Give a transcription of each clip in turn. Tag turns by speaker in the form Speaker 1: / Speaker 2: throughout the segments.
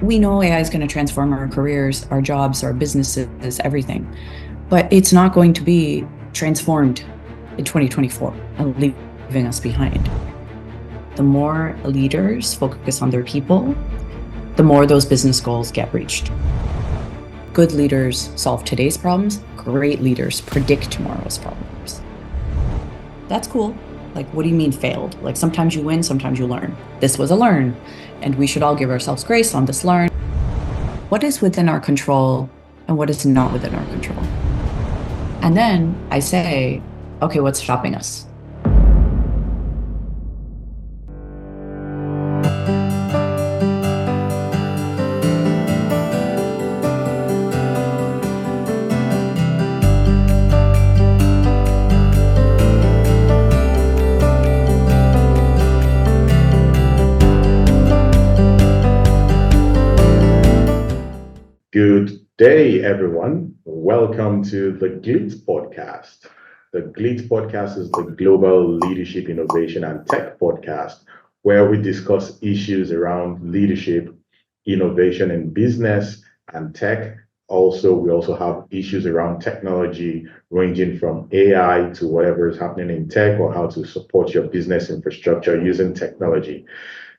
Speaker 1: We know AI is going to transform our careers, our jobs, our businesses, everything, but it's not going to be transformed in 2024 and leaving us behind. The more leaders focus on their people, the more those business goals get reached. Good leaders solve today's problems. Great leaders predict tomorrow's problems. That's cool. Like, what do you mean failed? Like, sometimes you win, sometimes you learn. This was a learn, and we should all give ourselves grace on this learn. What is within our control and what is not within our control? And then I say, okay, what's stopping us?
Speaker 2: Good day, everyone. Welcome to the GLIT podcast. The GLIT podcast is the Global Leadership Innovation and Tech podcast, where we discuss issues around leadership, innovation in business and tech. We also have issues around technology, ranging from AI to whatever is happening in tech or how to support your business infrastructure using technology.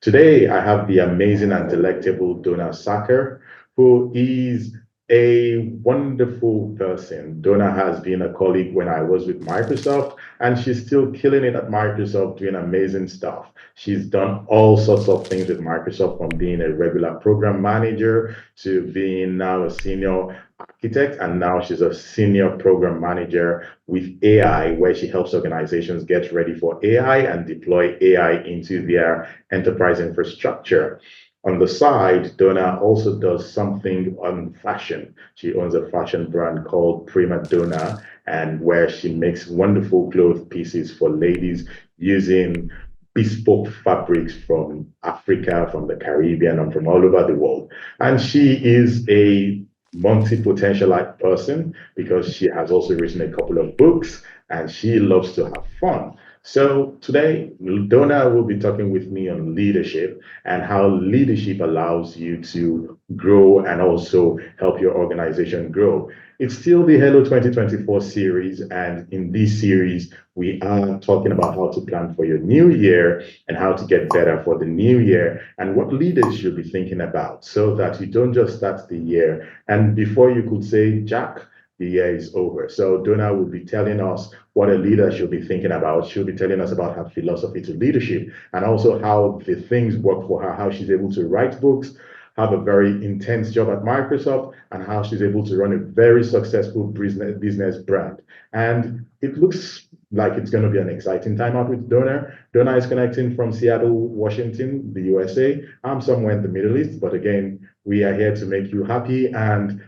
Speaker 2: Today, I have the amazing and delectable Dona Sarkar, who is a wonderful person. Dona has been a colleague when I was with Microsoft, and she's still killing it at Microsoft, doing amazing stuff. She's done all sorts of things with Microsoft, from being a regular program manager to being now a senior architect, and now she's a senior program manager with AI, where she helps organizations get ready for AI and deploy AI into their enterprise infrastructure. On the side, Dona also does something on fashion. She owns a fashion brand called Prima Dona, and where she makes wonderful cloth pieces for ladies using bespoke fabrics from Africa, from the Caribbean, and from all over the world. And she is a multi-potentialite person because she has also written a couple of books and she loves to have fun. So today, Dona will be talking with me on leadership and how leadership allows you to grow and also help your organization grow. It's still the Hello 2024 series, and in this series, we are talking about how to plan for your new year and how to get better for the new year and what leaders should be thinking about so that you don't just start the year and before you could say, Jack, the year is over. So Dona will be telling us what a leader should be thinking about. She'll be telling us about her philosophy to leadership and also how the things work for her, how she's able to write books, have a very intense job at Microsoft, and how she's able to run a very successful business brand. And it looks like it's going to be an exciting time out with Dona. Dona is connecting from Seattle, Washington, the USA. I'm somewhere in the Middle East, but again, we are here to make you happy, and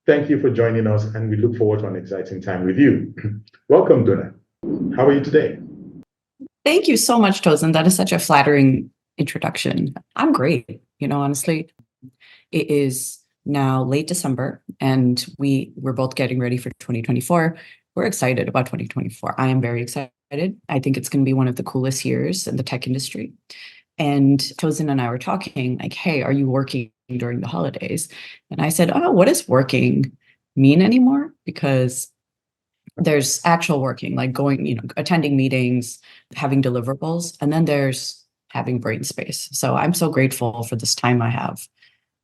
Speaker 2: thank you for joining us, and we look forward to an exciting time with you. Welcome, Dona. How are you today?
Speaker 1: Thank you so much, Tosin. That is such a flattering introduction. I'm great. Honestly, it is now late December, and we're both getting ready for 2024. We're excited about 2024. I am very excited. I think it's going to be one of the coolest years in the tech industry. And Tosin and I were talking like, hey, are you working during the holidays? And I said, oh, what does working mean anymore? Because there's actual working, like going, attending meetings, having deliverables, and then there's having brain space. So I'm so grateful for this time I have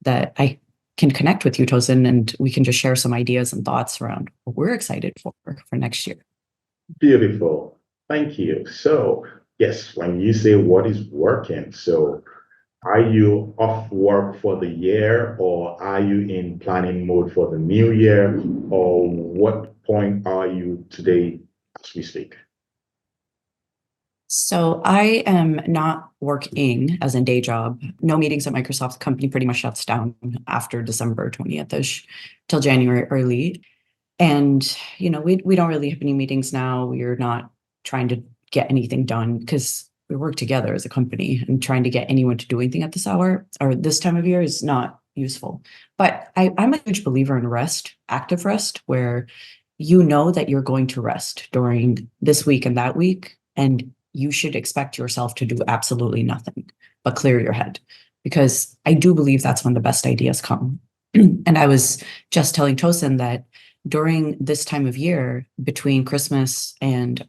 Speaker 1: that I can connect with you, Tosin, and we can just share some ideas and thoughts around what we're excited for next year.
Speaker 2: Beautiful. Thank you. So, yes, when you say what is working, so are you off work for the year or are you in planning mode for the new year? Or what point are you today as we speak?
Speaker 1: So I am not working as in day job. No meetings at Microsoft. The company pretty much shuts down after December 20th-ish till January early. And, we don't really have any meetings now. We're not trying to get anything done because we work together as a company, and trying to get anyone to do anything at this hour or this time of year is not useful. But I'm a huge believer in rest, active rest, where you know that you're going to rest during this week and that week, and you should expect yourself to do absolutely nothing but clear your head. because I do believe that's when the best ideas come. And I was just telling Tosin that during this time of year, between Christmas and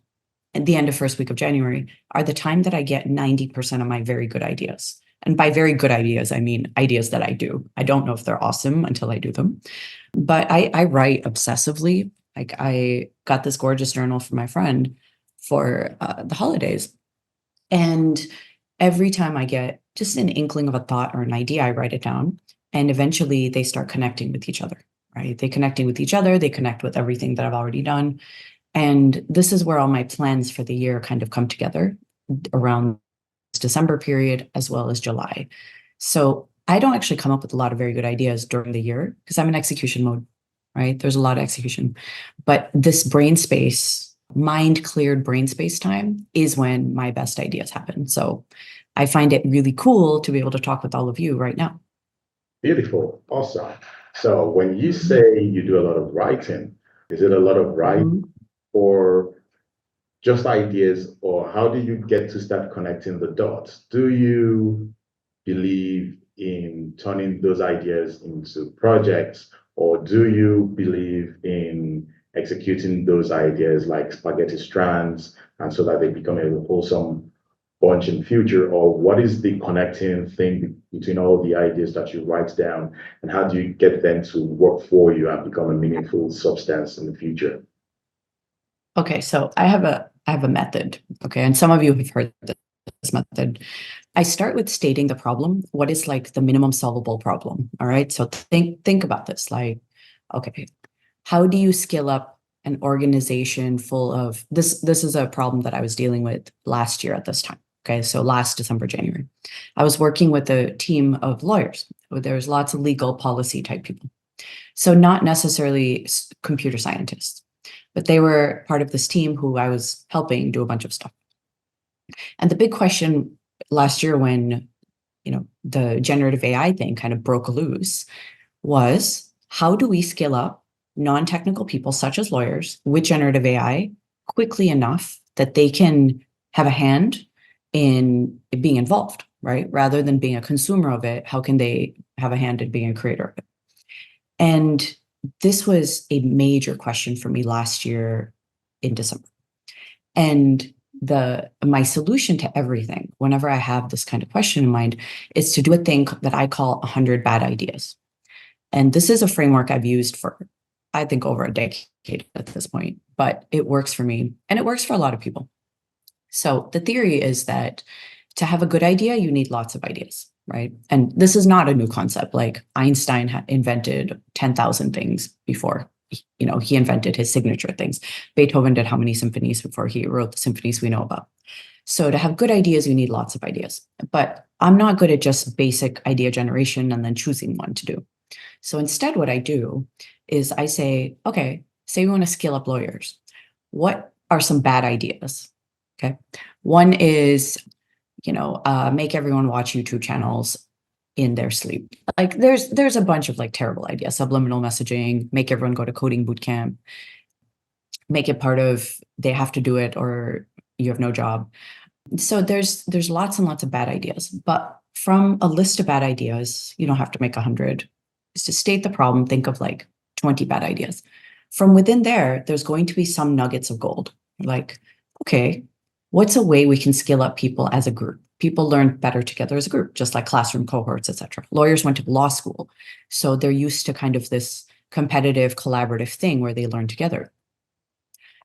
Speaker 1: at the end of first week of January, are the time that I get 90% of my very good ideas. And by very good ideas, I mean ideas that I do. I don't know if they're awesome until I do them. But I write obsessively. Like, I got this gorgeous journal from my friend for the holidays. And every time I get just an inkling of a thought or an idea, I write it down. And eventually they start connecting with each other, right? They connecting with each other. They connect with everything that I've already done. And this is where all my plans for the year kind of come together around this December period as well as July. So I don't actually come up with a lot of very good ideas during the year because I'm in execution mode, right? There's a lot of execution. But this brain space, mind cleared brain space time is when my best ideas happen. So I find it really cool to be able to talk with all of you right now.
Speaker 2: Beautiful. Awesome. So when you say you do a lot of writing, is it a lot of writing or just ideas, or how do you get to start connecting the dots? Do you believe in turning those ideas into projects, or do you believe in executing those ideas like spaghetti strands and so that they become a wholesome bunch in future? Or what is the connecting thing between all the ideas that you write down, and how do you get them to work for you and become a meaningful substance in the future?
Speaker 1: Okay, so I have a method. Okay, and some of you have heard this method. I start with stating the problem. What is like the minimum solvable problem? All right. So think about this. Like, okay, how do you scale up an organization full of this? This is a problem that I was dealing with last year at this time. Okay, so last December, January, I was working with a team of lawyers. There's lots of legal policy type people. So not necessarily computer scientists, but they were part of this team who I was helping do a bunch of stuff. And the big question last year when, the generative AI thing kind of broke loose was, how do we scale up non-technical people such as lawyers with generative AI quickly enough that they can have a hand in being involved, right? Rather than being a consumer of it, how can they have a hand in being a creator of it? And this was a major question for me last year in December. And my solution to everything, whenever I have this kind of question in mind, is to do a thing that I call 100 bad ideas. And this is a framework I've used for, I think, over a decade at this point, but it works for me and it works for a lot of people. So the theory is that to have a good idea, you need lots of ideas, right? And this is not a new concept. Like, Einstein had invented 10,000 things before. He invented his signature things. Beethoven did how many symphonies before he wrote the symphonies we know about? So to have good ideas, you need lots of ideas. But I'm not good at just basic idea generation and then choosing one to do. So instead, what I do is I say, okay, say we want to scale up lawyers. What are some bad ideas? Okay. One is, make everyone watch YouTube channels in their sleep. Like, there's a bunch of like terrible ideas. Subliminal messaging, make everyone go to coding boot camp, make it part of they have to do it or you have no job. So there's lots and lots of bad ideas. But from a list of bad ideas, you don't have to make 100. Is to state the problem, think of like 20 bad ideas. From within there's going to be some nuggets of gold. Like, okay, what's a way we can scale up people as a group? People learn better together as a group, just like classroom cohorts, etc. Lawyers went to law school, so they're used to kind of this competitive, collaborative thing where they learn together.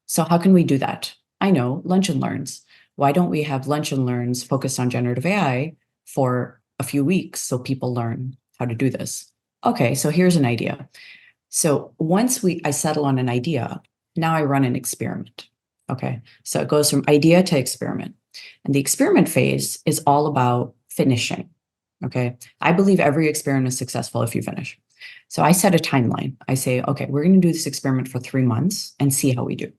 Speaker 1: So how can we do that? I know, lunch and learns. Why don't we have lunch and learns focused on generative AI for a few weeks so people learn how to do this? Okay, so here's an idea. So once I settle on an idea, now I run an experiment. Okay, so it goes from idea to experiment. And the experiment phase is all about finishing. Okay, I believe every experiment is successful if you finish. So I set a timeline. I say, okay, we're going to do this experiment for 3 months and see how we do.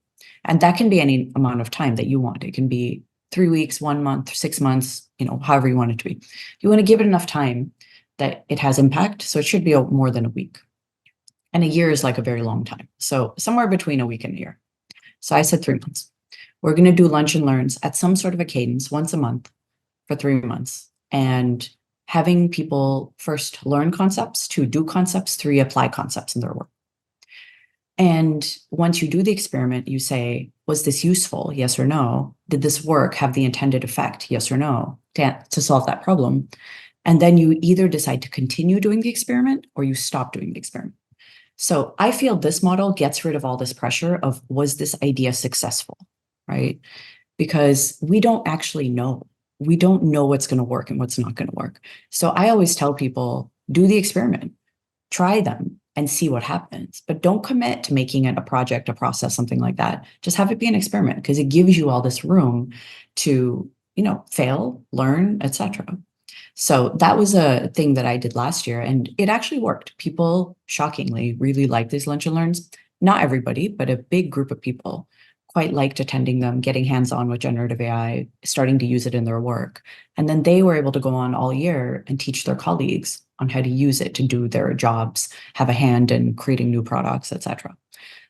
Speaker 1: And that can be any amount of time that you want. It can be 3 weeks, 1 month, 6 months, however you want it to be. You want to give it enough time that it has impact. So it should be more than a week. And a year is like a very long time. So somewhere between a week and a year. So I said 3 months. We're going to do lunch and learns at some sort of a cadence once a month for 3 months and having people first learn concepts, 2, do concepts, 3, apply concepts in their work. And once you do the experiment, you say, was this useful? Yes or no? Did this work have the intended effect? Yes or no? To solve that problem. And then you either decide to continue doing the experiment or you stop doing the experiment. So I feel this model gets rid of all this pressure of, was this idea successful, right? Because we don't actually know. We don't know what's going to work and what's not going to work. So I always tell people, do the experiment, try them and see what happens, but don't commit to making it a project, a process, something like that. Just have it be an experiment because it gives you all this room to, fail, learn, etc. So that was a thing that I did last year, and it actually worked. People, shockingly, really liked these lunch and learns. Not everybody, but a big group of people quite liked attending them, getting hands-on with generative AI, starting to use it in their work. And then they were able to go on all year and teach their colleagues on how to use it to do their jobs, have a hand in creating new products, etc.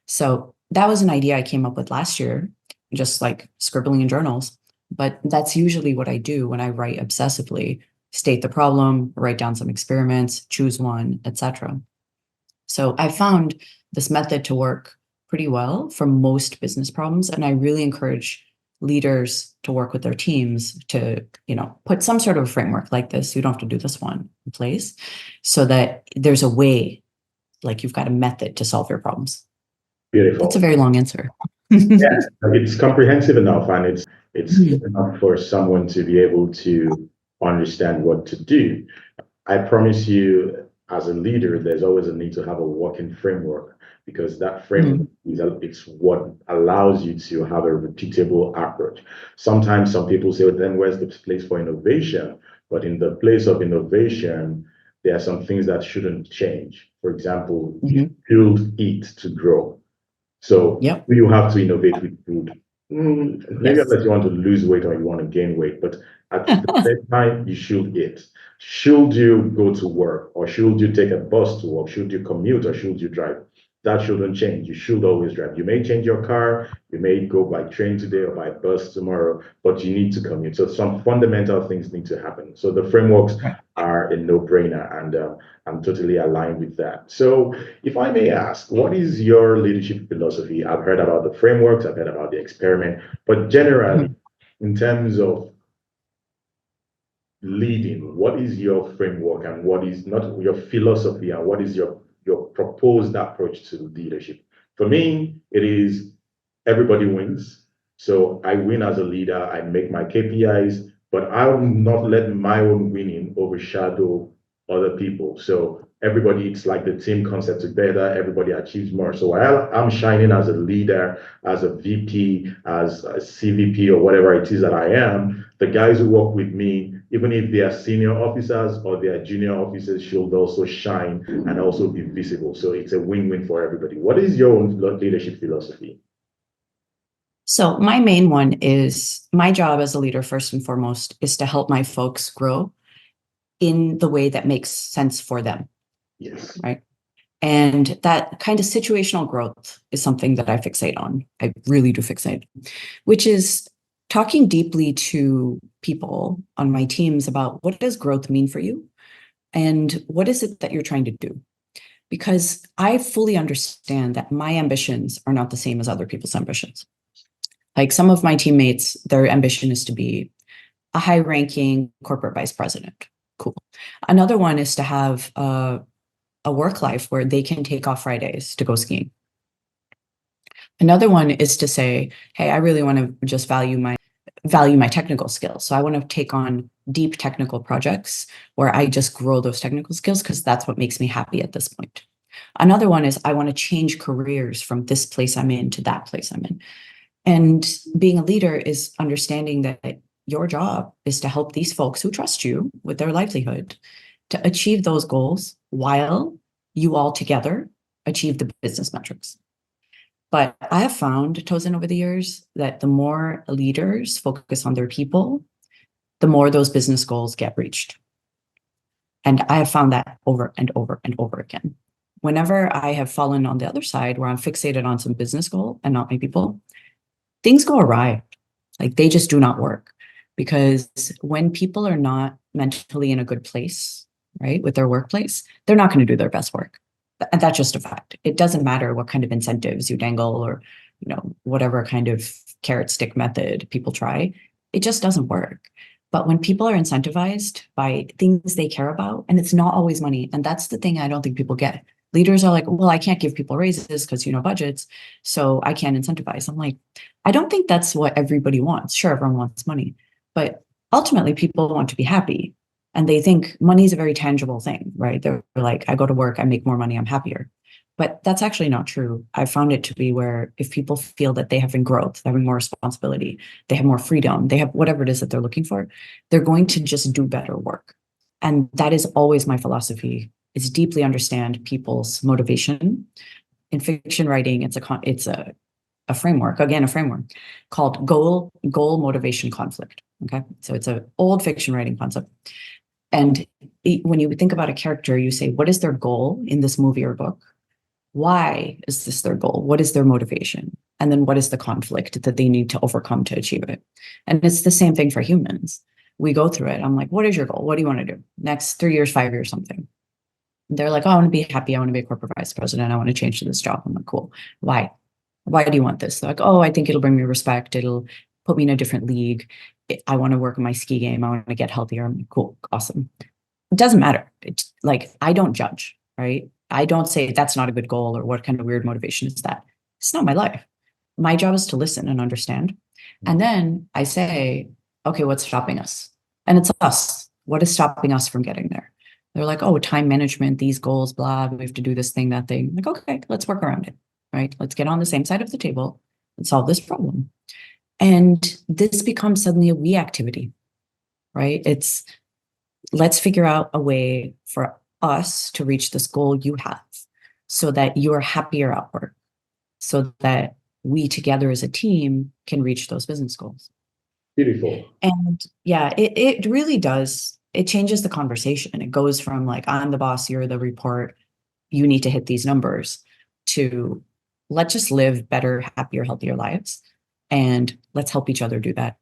Speaker 1: So that was an idea I came up with last year, just like scribbling in journals. But that's usually what I do when I write obsessively. State the problem, write down some experiments, choose one, etc. So I found this method to work pretty well for most business problems. And I really encourage leaders to work with their teams to, put some sort of a framework like this. You don't have to do this one in place so that there's a way, like you've got a method to solve your problems.
Speaker 2: Beautiful.
Speaker 1: That's a very long answer.
Speaker 2: Yeah, it's comprehensive enough, and it's
Speaker 1: Mhm.
Speaker 2: enough for someone to be able to understand what to do. I promise you, as a leader, there's always a need to have a working framework because that framework it's what allows you to have a repeatable approach. Sometimes some people say, well, then where's the place for innovation? But in the place of innovation, there are some things that shouldn't change. For example, you build it to grow. So
Speaker 1: Yep.
Speaker 2: you have to innovate with food. Maybe
Speaker 1: Yes.
Speaker 2: unless you want to lose weight or you want to gain weight, but at the same time, you should eat. Should you go to work, or should you take a bus to work? Should you commute, or should you drive? That shouldn't change. You should always drive. You may change your car, you may go by train today or by bus tomorrow, but you need to commute. So some fundamental things need to happen. So the frameworks
Speaker 1: Right.
Speaker 2: are a no-brainer, and I'm totally aligned with that. So if I may ask, what is your leadership philosophy? I've heard about the frameworks, I've heard about the experiment, but generally, in terms of leading, what is your framework and what is not your philosophy and what is your proposed approach to leadership? For me, it is everybody wins. So I win as a leader, I make my KPIs, but I will not let my own winning overshadow other people. So everybody, it's like the team concept together, everybody achieves more. So while I'm shining as a leader, as a VP, as a CVP, or whatever it is that I am, the guys who work with me, even if they are senior officers or they are junior officers, should also shine and also be visible. So it's a win-win for everybody. What is your own leadership philosophy?
Speaker 1: So my main one is my job as a leader, first and foremost, is to help my folks grow in the way that makes sense for them.
Speaker 2: Yes.
Speaker 1: Right. And that kind of situational growth is something that I fixate on. I really do fixate, which is talking deeply to people on my teams about what does growth mean for you? And what is it that you're trying to do? Because I fully understand that my ambitions are not the same as other people's ambitions. Like some of my teammates, their ambition is to be a high-ranking corporate vice president. Cool. Another one is to have a work life where they can take off Fridays to go skiing. Another one is to say, hey, I really want to just value my technical skills. So I want to take on deep technical projects where I just grow those technical skills because that's what makes me happy at this point. Another one is I want to change careers from this place I'm in to that place I'm in. And being a leader is understanding that your job is to help these folks who trust you with their livelihood to achieve those goals while you all together achieve the business metrics. But I have found, Tosin, over the years, that the more leaders focus on their people, the more those business goals get reached. And I have found that over and over and over again. Whenever I have fallen on the other side where I'm fixated on some business goal and not my people, things go awry. Like they just do not work because when people are not mentally in a good place, right, with their workplace, they're not going to do their best work. And that's just a fact. It doesn't matter what kind of incentives you dangle or, whatever kind of carrot stick method people try, it just doesn't work. But when people are incentivized by things they care about, and it's not always money, and that's the thing I don't think people get. Leaders are like, well, I can't give people raises because, budgets, so I can't incentivize. I'm like, I don't think that's what everybody wants. Sure, everyone wants money, but ultimately people want to be happy. And they think money is a very tangible thing, right? They're like, I go to work, I make more money, I'm happier. But that's actually not true. I found it to be where if people feel that they have growth, having more responsibility, they have more freedom, they have whatever it is that they're looking for, they're going to just do better work. And that is always my philosophy, is deeply understand people's motivation. In fiction writing, it's a framework, again, a framework called goal motivation conflict. Okay. So it's an old fiction writing concept. And when you think about a character, you say, what is their goal in this movie or book? Why is this their goal? What is their motivation? And then what is the conflict that they need to overcome to achieve it? And it's the same thing for humans. We go through it. I'm like, what is your goal? What do you want to do? Next 3 years, 5 years, something. They're like, oh, I want to be happy. I want to be a corporate vice president. I want to change to this job. I'm like, cool. Why? Why do you want this? They're like, oh, I think it'll bring me respect. It'll put me in a different league. I want to work on my ski game. I want to get healthier. I'm like, cool, awesome. It doesn't matter. It's like, I don't judge, right? I don't say that's not a good goal or what kind of weird motivation is that. It's not my life. My job is to listen and understand. And then I say, okay, what's stopping us? And it's us. What is stopping us from getting there? They're like, oh, time management, these goals, blah, we have to do this thing, that thing. I'm like, okay, let's work around it, right? Let's get on the same side of the table and solve this problem. And this becomes suddenly a we activity, right? It's let's figure out a way for us to reach this goal you have so that you're happier at work, so that we together as a team can reach those business goals.
Speaker 2: Beautiful.
Speaker 1: And yeah, it really does. It changes the conversation. It goes from like, I'm the boss, you're the report, you need to hit these numbers, to let's just live better, happier, healthier lives. And let's help each other do that.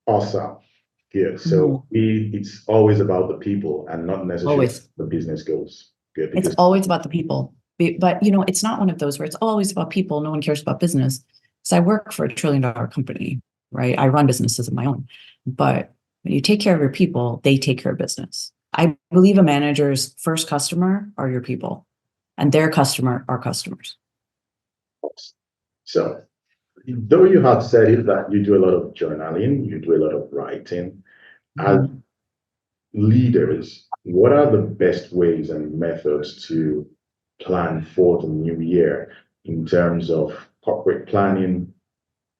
Speaker 2: Awesome. Good. So it's always about the people and not necessarily
Speaker 1: Always.
Speaker 2: the business goals. Good.
Speaker 1: It's always about the people. But it's not one of those where it's always about people. No one cares about business. So I work for $1 trillion company, right? I run businesses of my own. But when you take care of your people, they take care of business. I believe a manager's first customer are your people, and their customer are customers.
Speaker 2: So, though you have said it that you do a lot of journaling, you do a lot of writing, as leaders, what are the best ways and methods to plan for the new year in terms of corporate planning,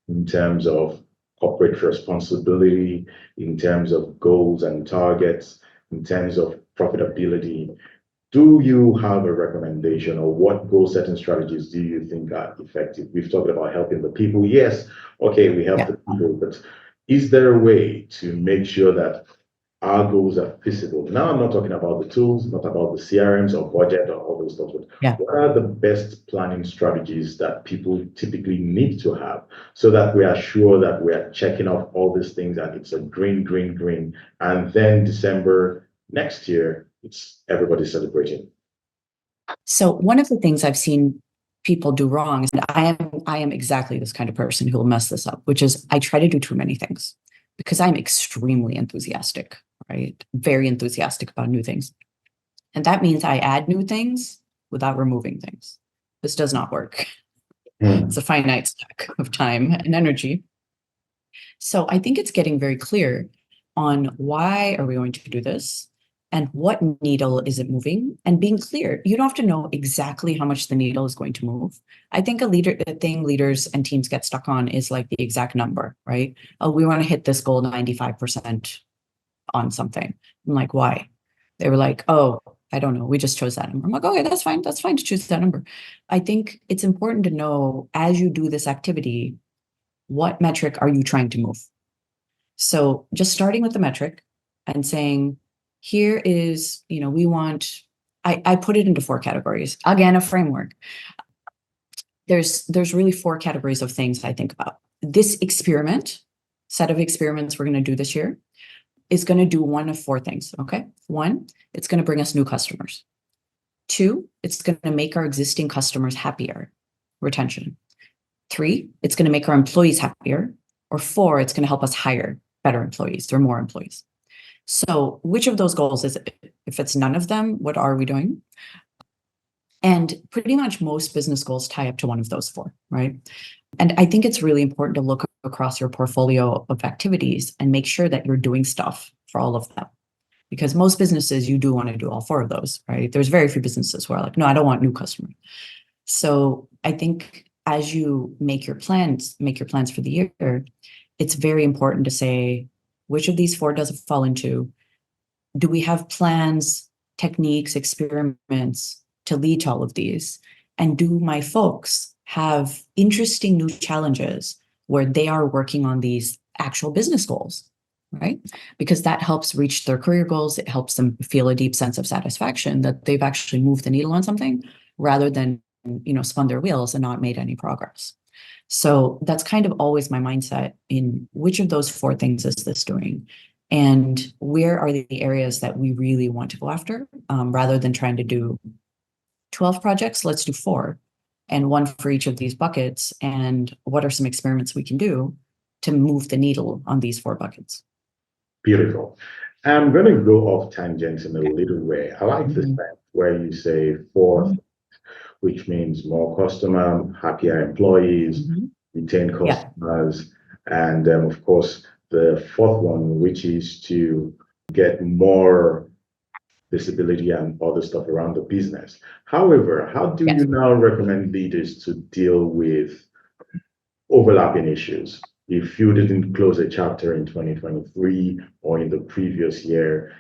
Speaker 2: in terms of corporate responsibility, in terms of goals and targets, in terms of profitability? Do you have a recommendation, or what goal setting strategies do you think are effective? We've talked about helping the people. Yes, okay, we help the people, but is there a way to make sure that our goals are feasible? Now, I'm not talking about the tools, not about the CRMs or budget or all those stuff, but what are the best planning strategies that people typically need to have so that we are sure that we are checking off all these things and it's a green, green, green, and then December next year, it's everybody celebrating?
Speaker 1: So one of the things I've seen people do wrong is that I am exactly this kind of person who will mess this up, which is I try to do too many things because I'm extremely enthusiastic, right? Very enthusiastic about new things. And that means I add new things without removing things. This does not work. It's a finite stack of time and energy. So I think it's getting very clear on why are we going to do this and what needle is it moving, and being clear. You don't have to know exactly how much the needle is going to move. I think a thing leaders and teams get stuck on is like the exact number, right? Oh, we want to hit this goal 95% on something. I'm like, why? They were like, oh, I don't know. We just chose that number. I'm like, okay, that's fine. That's fine to choose that number. I think it's important to know as you do this activity, what metric are you trying to move? So just starting with the metric and saying, here is, we want, I put it into 4 categories. Again, a framework. There's really 4 categories of things I think about. This experiment set of experiments we're going to do this year is going to do one of four things, okay? One, it's going to bring us new customers. Two, it's going to make our existing customers happier, retention. Three, it's going to make our employees happier. Or four, it's going to help us hire better employees or more employees. So which of those goals is it? If it's none of them, what are we doing? And pretty much most business goals tie up to one of those four, right? And I think it's really important to look across your portfolio of activities and make sure that you're doing stuff for all of them. Because most businesses, you do want to do all four of those, right? There's very few businesses who are like, no, I don't want new customers. So I think as you make your plans for the year, it's very important to say, which of these four does it fall into? Do we have plans, techniques, experiments to lead to all of these? And do my folks have interesting new challenges where they are working on these actual business goals, right? Because that helps reach their career goals. It helps them feel a deep sense of satisfaction that they've actually moved the needle on something rather than, spun their wheels and not made any progress. So that's kind of always my mindset in which of those four things is this doing? And where are the areas that we really want to go after rather than trying to do 12 projects, let's do four and one for each of these buckets. And what are some experiments we can do to move the needle on these four buckets?
Speaker 2: Beautiful. I'm going to go off tangents in a little way. I like this thing where you say four, which means more customer, happier employees, retain customers, and of course, the fourth one, which is to get more visibility and other stuff around the business. However, how do you now recommend leaders to deal with overlapping issues? If you didn't close a chapter in 2023 or in the previous year,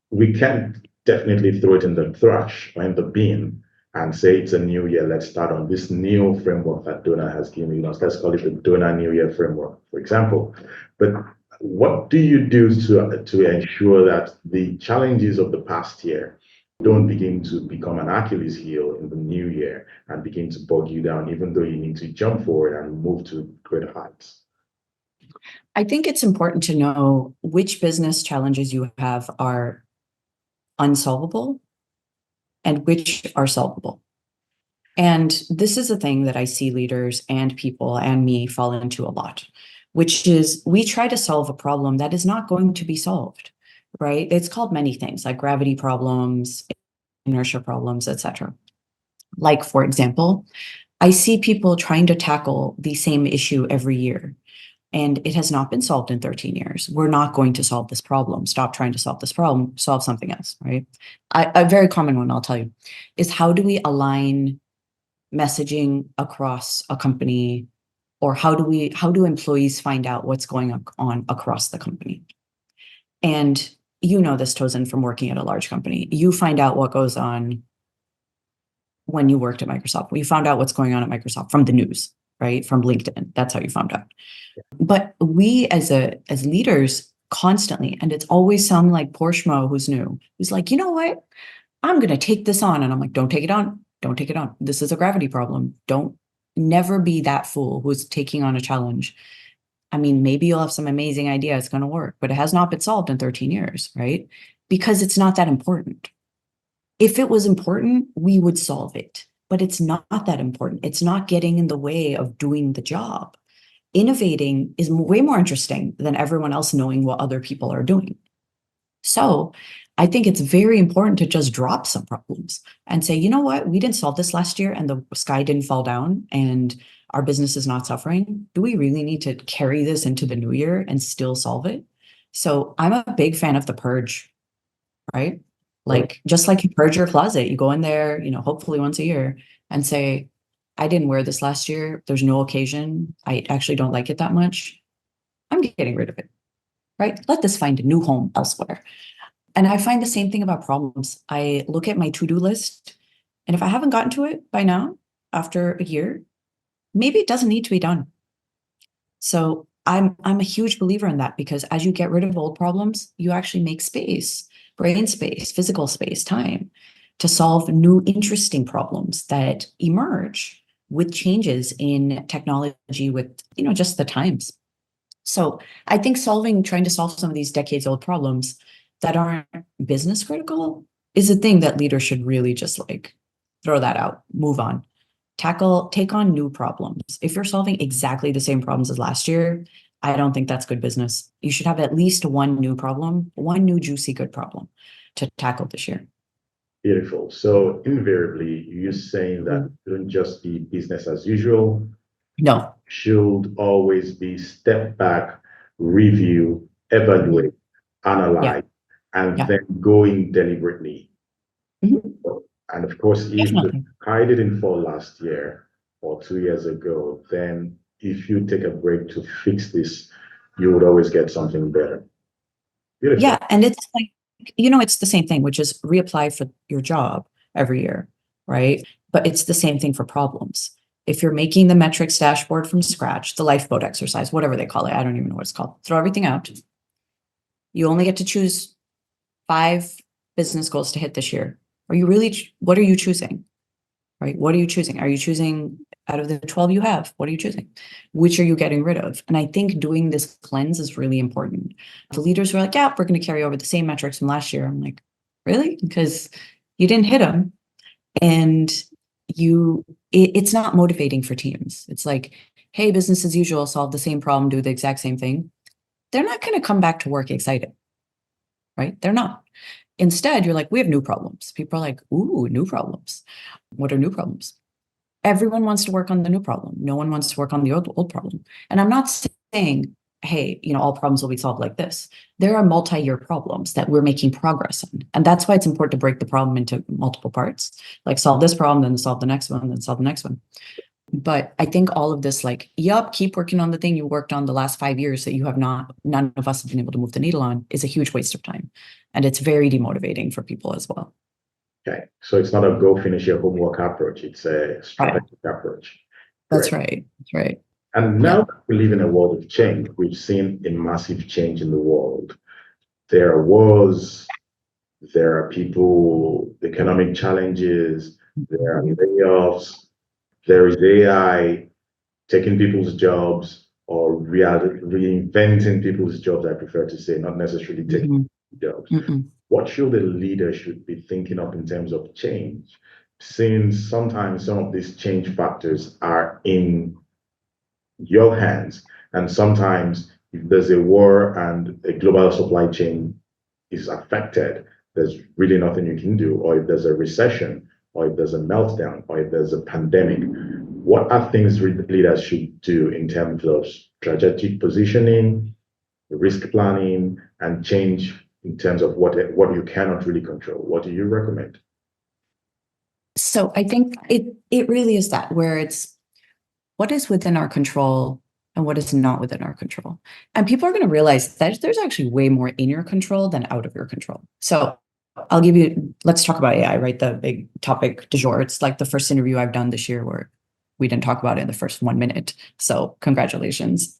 Speaker 2: we can definitely throw it in the trash or in the bin and say it's a new year. Let's start on this new framework that Dona has given us. Let's call it the Dona New Year framework, for example. But what do you do to ensure that the challenges of the past year don't begin to become an Achilles heel in the new year and begin to bog you down, even though you need to jump forward and move to greater heights?
Speaker 1: I think it's important to know which business challenges you have are unsolvable and which are solvable. And this is a thing that I see leaders and people and me fall into a lot, which is we try to solve a problem that is not going to be solved, right? It's called many things like gravity problems, inertia problems, etc. Like, for example, I see people trying to tackle the same issue every year, and it has not been solved in 13 years. We're not going to solve this problem. Stop trying to solve this problem, solve something else, right? A very common one, I'll tell you, is how do we align messaging across a company, or how do employees find out what's going on across the company? And you know this, Tosin, from working at a large company. You find out what goes on when you worked at Microsoft. You found out what's going on at Microsoft from the news, right? From LinkedIn. That's how you found out. But we as leaders constantly, and it's always some like poor schmo who's new, who's like, you know what? I'm going to take this on. And I'm like, don't take it on. Don't take it on. This is a gravity problem. Don't never be that fool who's taking on a challenge. I mean, maybe you'll have some amazing idea. It's going to work, but it has not been solved in 13 years, right? Because it's not that important. If it was important, we would solve it, but it's not that important. It's not getting in the way of doing the job. Innovating is way more interesting than everyone else knowing what other people are doing. So I think it's very important to just drop some problems and say, you know what, we didn't solve this last year and the sky didn't fall down and our business is not suffering. Do we really need to carry this into the new year and still solve it? So I'm a big fan of the purge, right? Like, just like you purge your closet, you go in there, hopefully once a year and say, I didn't wear this last year. There's no occasion. I actually don't like it that much. I'm getting rid of it, right? Let this find a new home elsewhere. And I find the same thing about problems. I look at my to-do list, and if I haven't gotten to it by now, after a year, maybe it doesn't need to be done. So I'm a huge believer in that, because as you get rid of old problems, you actually make space, brain space, physical space, time to solve new, interesting problems that emerge with changes in technology, with, just the times. So I think trying to solve some of these decades old problems that aren't business critical is a thing that leaders should really just like throw that out, move on, take on new problems. If you're solving exactly the same problems as last year, I don't think that's good business. You should have at least one new problem, one new juicy good problem to tackle this year.
Speaker 2: Beautiful. So invariably, you're saying that it shouldn't just be business as usual,
Speaker 1: No.
Speaker 2: should always be step back, review, evaluate,
Speaker 1: Yeah.
Speaker 2: analyze, and
Speaker 1: Yeah.
Speaker 2: then go in deliberately.
Speaker 1: Mhm.
Speaker 2: And of course, if
Speaker 1: Definitely.
Speaker 2: I didn't fall last year or 2 years ago, then if you take a break to fix this, you would always get something better. Beautiful.
Speaker 1: Yeah. And it's like, it's the same thing, which is reapply for your job every year, right? But it's the same thing for problems. If you're making the metrics dashboard from scratch, the lifeboat exercise, whatever they call it, I don't even know what it's called. Throw everything out. You only get to choose 5 business goals to hit this year. What are you choosing? Right? What are you choosing? Are you choosing out of the 12 you have? What are you choosing? Which are you getting rid of? And I think doing this cleanse is really important. The leaders who are like, yeah, we're going to carry over the same metrics from last year. I'm like, really? Because you didn't hit them. And it's not motivating for teams. It's like, hey, business as usual, solve the same problem, do the exact same thing. They're not going to come back to work excited, right? They're not. Instead, you're like, we have new problems. People are like, ooh, new problems. What are new problems? Everyone wants to work on the new problem. No one wants to work on the old problem. And I'm not saying, hey, all problems will be solved like this. There are multi-year problems that we're making progress on. And that's why it's important to break the problem into multiple parts, like solve this problem, then solve the next one, then solve the next one. But I think all of this, like, keep working on the thing you worked on the last 5 years that none of us have been able to move the needle on, is a huge waste of time. And it's very demotivating for people as well.
Speaker 2: Okay. So it's not a go finish your homework approach, it's a strategic approach.
Speaker 1: That's
Speaker 2: Great.
Speaker 1: right. That's right.
Speaker 2: And now we live in a world of change. We've seen a massive change in the world. There are wars, there are economic challenges, there are layoffs, there is AI taking people's jobs or reinventing people's jobs, I prefer to say, not necessarily taking jobs. What should a leader should be thinking of in terms of change? Since sometimes some of these change factors are in your hands, and sometimes if there's a war and a global supply chain is affected, there's really nothing you can do. Or if there's a recession, or if there's a meltdown, or if there's a pandemic, what are things leaders should do in terms of strategic positioning, risk planning, and change in terms of what you cannot really control? What do you recommend?
Speaker 1: So I think it really is that, where it's what is within our control and what is not within our control. And people are going to realize that there's actually way more in your control than out of your control. So let's talk about AI, right? The big topic du jour. It's like the first interview I've done this year where we didn't talk about it in the first 1 minute. So congratulations.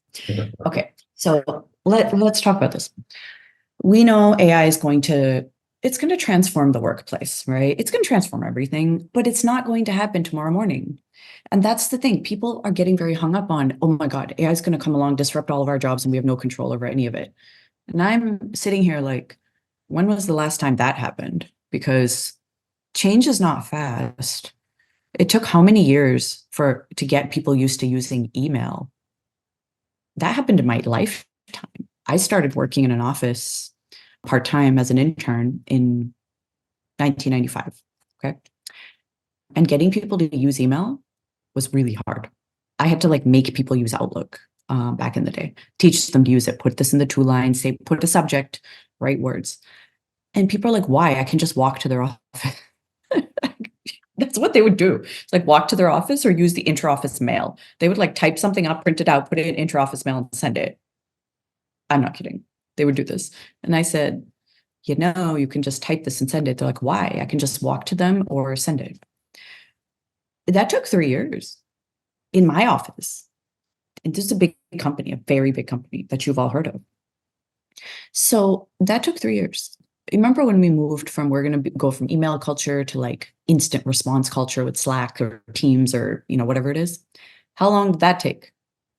Speaker 1: Okay. So let's talk about this. We know AI is going to transform the workplace, right? It's going to transform everything, but it's not going to happen tomorrow morning. And that's the thing. People are getting very hung up on, oh my God, AI is going to come along, disrupt all of our jobs, and we have no control over any of it. And I'm sitting here like, when was the last time that happened? Because change is not fast. It took how many years to get people used to using email? That happened in my lifetime. I started working in an office part-time as an intern in 1995. Okay. And getting people to use email was really hard. I had to make people use Outlook back in the day, teach them to use it, put this in the two lines, say, put a subject, write words. And people are like, why? I can just walk to their office. That's what they would do. It's like walk to their office or use the intra-office mail. They would type something up, print it out, put it in intra-office mail and send it. I'm not kidding. They would do this. And I said, you can just type this and send it. They're like, why? I can just walk to them or send it. That took 3 years in my office. And this is a big company, a very big company that you've all heard of. So that took 3 years. Remember when we moved from, we're going to go from email culture to instant response culture with Slack or Teams or, whatever it is. How long did that take?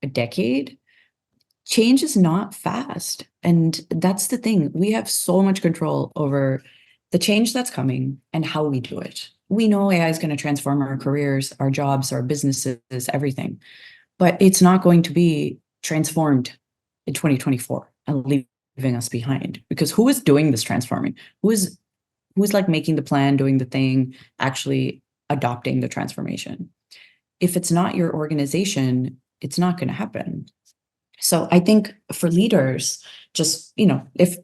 Speaker 1: A decade? change is not fast. And that's the thing. We have so much control over the change that's coming and how we do it. We know AI is going to transform our careers, our jobs, our businesses, everything, but it's not going to be transformed in 2024 and leaving us behind, because who is doing this transforming? Who's like making the plan, doing the thing, actually adopting the transformation? If it's not your organization, it's not going to happen. So I think for leaders, just, if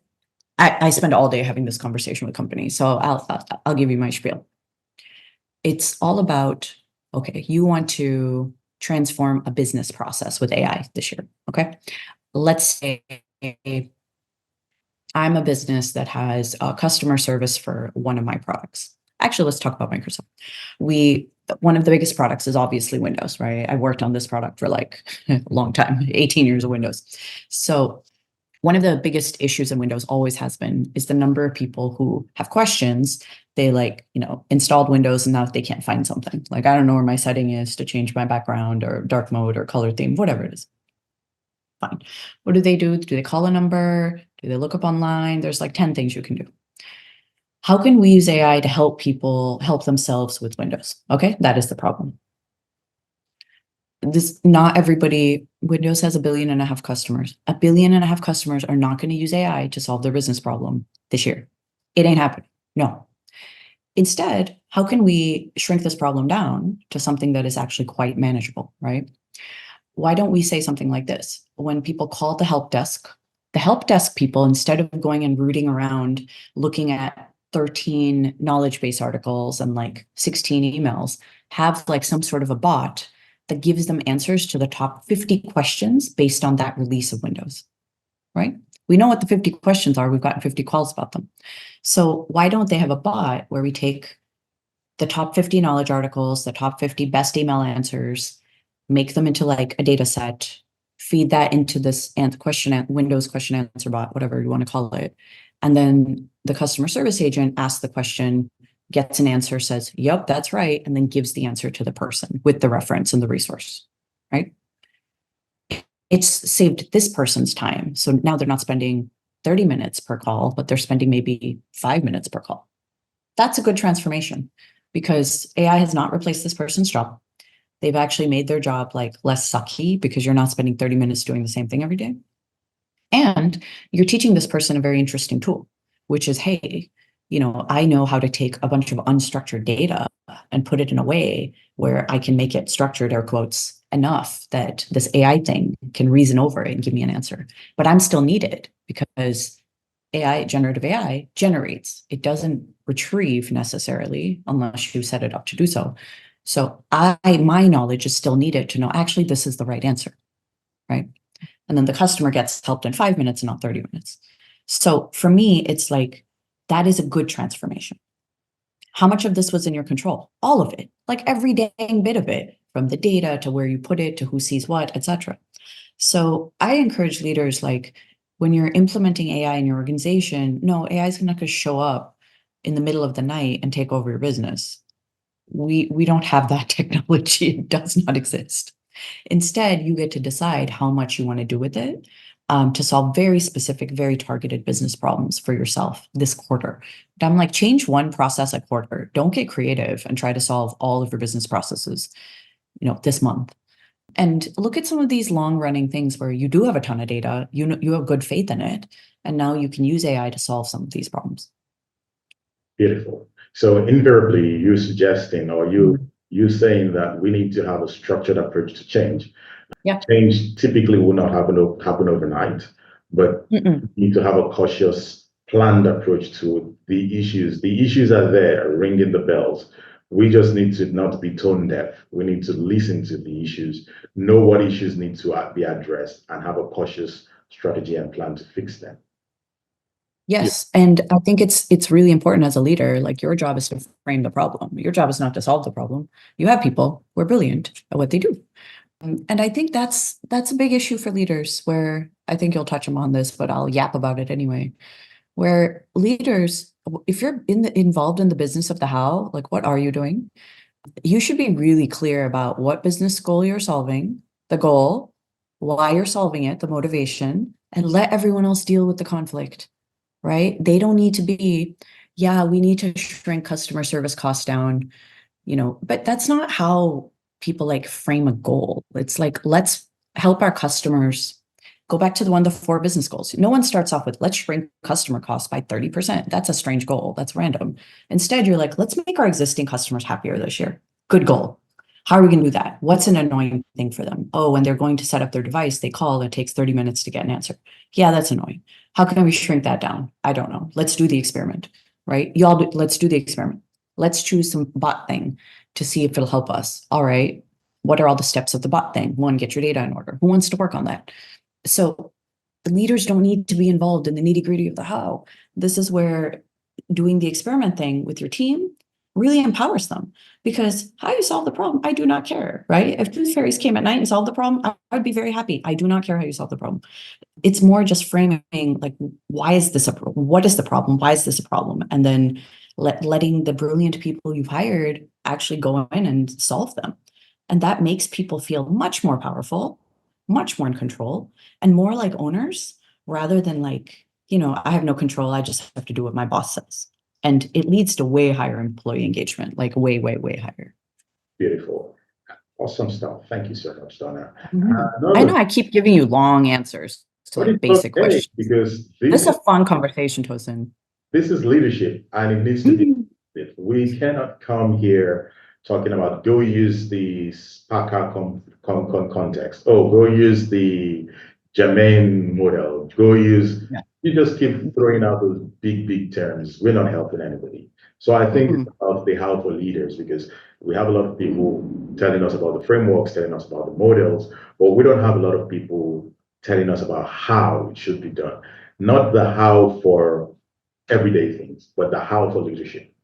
Speaker 1: I spend all day having this conversation with companies, so I'll give you my spiel. It's all about, okay, you want to transform a business process with AI this year. Okay. Let's say I'm a business that has customer service for one of my products. Actually, let's talk about Microsoft. One of the biggest products is obviously Windows, right? I worked on this product for like a long time, 18 years of Windows. So one of the biggest issues in Windows always has been is the number of people who have questions. They installed Windows and now they can't find something. Like, I don't know where my setting is to change my background or dark mode or color theme, whatever it is. Fine. What do? Do they call a number? Do they look up online? There's like 10 things you can do. How can we use AI to help people help themselves with Windows? Okay, that is the problem. Not everybody, Windows has 1.5 billion customers. 1.5 billion customers are not going to use AI to solve their business problem this year. It ain't happening. No. Instead, how can we shrink this problem down to something that is actually quite manageable, right? Why don't we say something like this? When people call the help desk people, instead of going and rooting around looking at 13 knowledge base articles and like 16 emails, have like some sort of a bot that gives them answers to the top 50 questions based on that release of Windows, right? We know what the 50 questions are. We've gotten 50 calls about them. So why don't they have a bot where we take the top 50 knowledge articles, the top 50 best email answers, make them into like a data set, feed that into this Windows question answer bot, whatever you want to call it. And then the customer service agent asks the question, gets an answer, says, yep, that's right, and then gives the answer to the person with the reference and the resource, right? It's saved this person's time. So now they're not spending 30 minutes per call, but they're spending maybe 5 minutes per call. That's a good transformation, because AI has not replaced this person's job. They've actually made their job like less sucky, because you're not spending 30 minutes doing the same thing every day. And you're teaching this person a very interesting tool, which is, hey, I know how to take a bunch of unstructured data and put it in a way where I can make it structured, air quotes, enough that this AI thing can reason over it and give me an answer. But I'm still needed, because generative AI generates. It doesn't retrieve necessarily unless you set it up to do so. So my knowledge is still needed to know, actually, this is the right answer, right? And then the customer gets helped in 5 minutes and not 30 minutes. So for me, it's like, that is a good transformation. How much of this was in your control? All of it, like every dang bit of it, from the data to where you put it to who sees what, etc. So I encourage leaders, like, when you're implementing AI in your organization, no, AI is not going to show up in the middle of the night and take over your business. We don't have that technology. It does not exist. Instead, you get to decide how much you want to do with it, to solve very specific, very targeted business problems for yourself this quarter. But I'm like, change one process a quarter. Don't get creative and try to solve all of your business processes, this month. And look at some of these long-running things where you do have a ton of data, you have good faith in it, and now you can use AI to solve some of these problems.
Speaker 2: Beautiful. So invariably, you're suggesting, or you saying that we need to have a structured approach to change.
Speaker 1: Yeah.
Speaker 2: Change typically will not happen overnight, but you need to have a cautious, planned approach to the issues. The issues are there, ringing the bells. We just need to not be tone deaf. We need to listen to the issues, know what issues need to be addressed, and have a cautious strategy and plan to fix them.
Speaker 1: Yes. And I think it's really important as a leader, like, your job is to frame the problem. Your job is not to solve the problem. You have people who are brilliant at what they do. And I think that's a big issue for leaders, where I think you'll touch on this, but I'll yap about it anyway. Where leaders, if you're involved in the business of the how, like, what are you doing? You should be really clear about what business goal you're solving, the goal, why you're solving it, the motivation, and let everyone else deal with the conflict, right? They don't need to be, yeah, we need to shrink customer service costs down, but that's not how people like frame a goal. It's like, let's help our customers go back to the 4 business goals. No one starts off with, let's shrink customer costs by 30%. That's a strange goal. That's random. Instead, you're like, let's make our existing customers happier this year. Good goal. How are we going to do that? What's an annoying thing for them? Oh, when they're going to set up their device, they call and it takes 30 minutes to get an answer. Yeah, that's annoying. How can we shrink that down? I don't know. Let's do the experiment, right? Let's do the experiment. Let's choose some bot thing to see if it'll help us. All right. What are all the steps of the bot thing? 1, get your data in order. Who wants to work on that? So the leaders don't need to be involved in the nitty-gritty of the how. This is where doing the experiment thing with your team really empowers them, because how you solve the problem, I do not care, right? If tooth fairies came at night and solved the problem, I would be very happy. I do not care how you solve the problem. It's more just framing, like, why is this a problem? What is the problem? Why is this a problem? And then letting the brilliant people you've hired actually go in and solve them. And that makes people feel much more powerful, much more in control, and more like owners, rather than like, I have no control. I just have to do what my boss says. And it leads to way higher employee engagement, like way, way, way higher.
Speaker 2: Beautiful. Awesome stuff. Thank you so much, Donna.
Speaker 1: I know I keep giving you long answers to like basic questions.
Speaker 2: Because
Speaker 1: this is a fun conversation, Tosin.
Speaker 2: This is leadership, and it needs to be. We cannot come here talking about go use the Sarkar context. Oh, go use the Germain model. Go use. Yeah. You just keep throwing out those big terms. We're not helping anybody. So I think it's about the how for leaders, because we have a lot of people telling us about the frameworks, telling us about the models, but we don't have a lot of people telling us about how it should be done. Not the how for everyday things, but the how for leadership.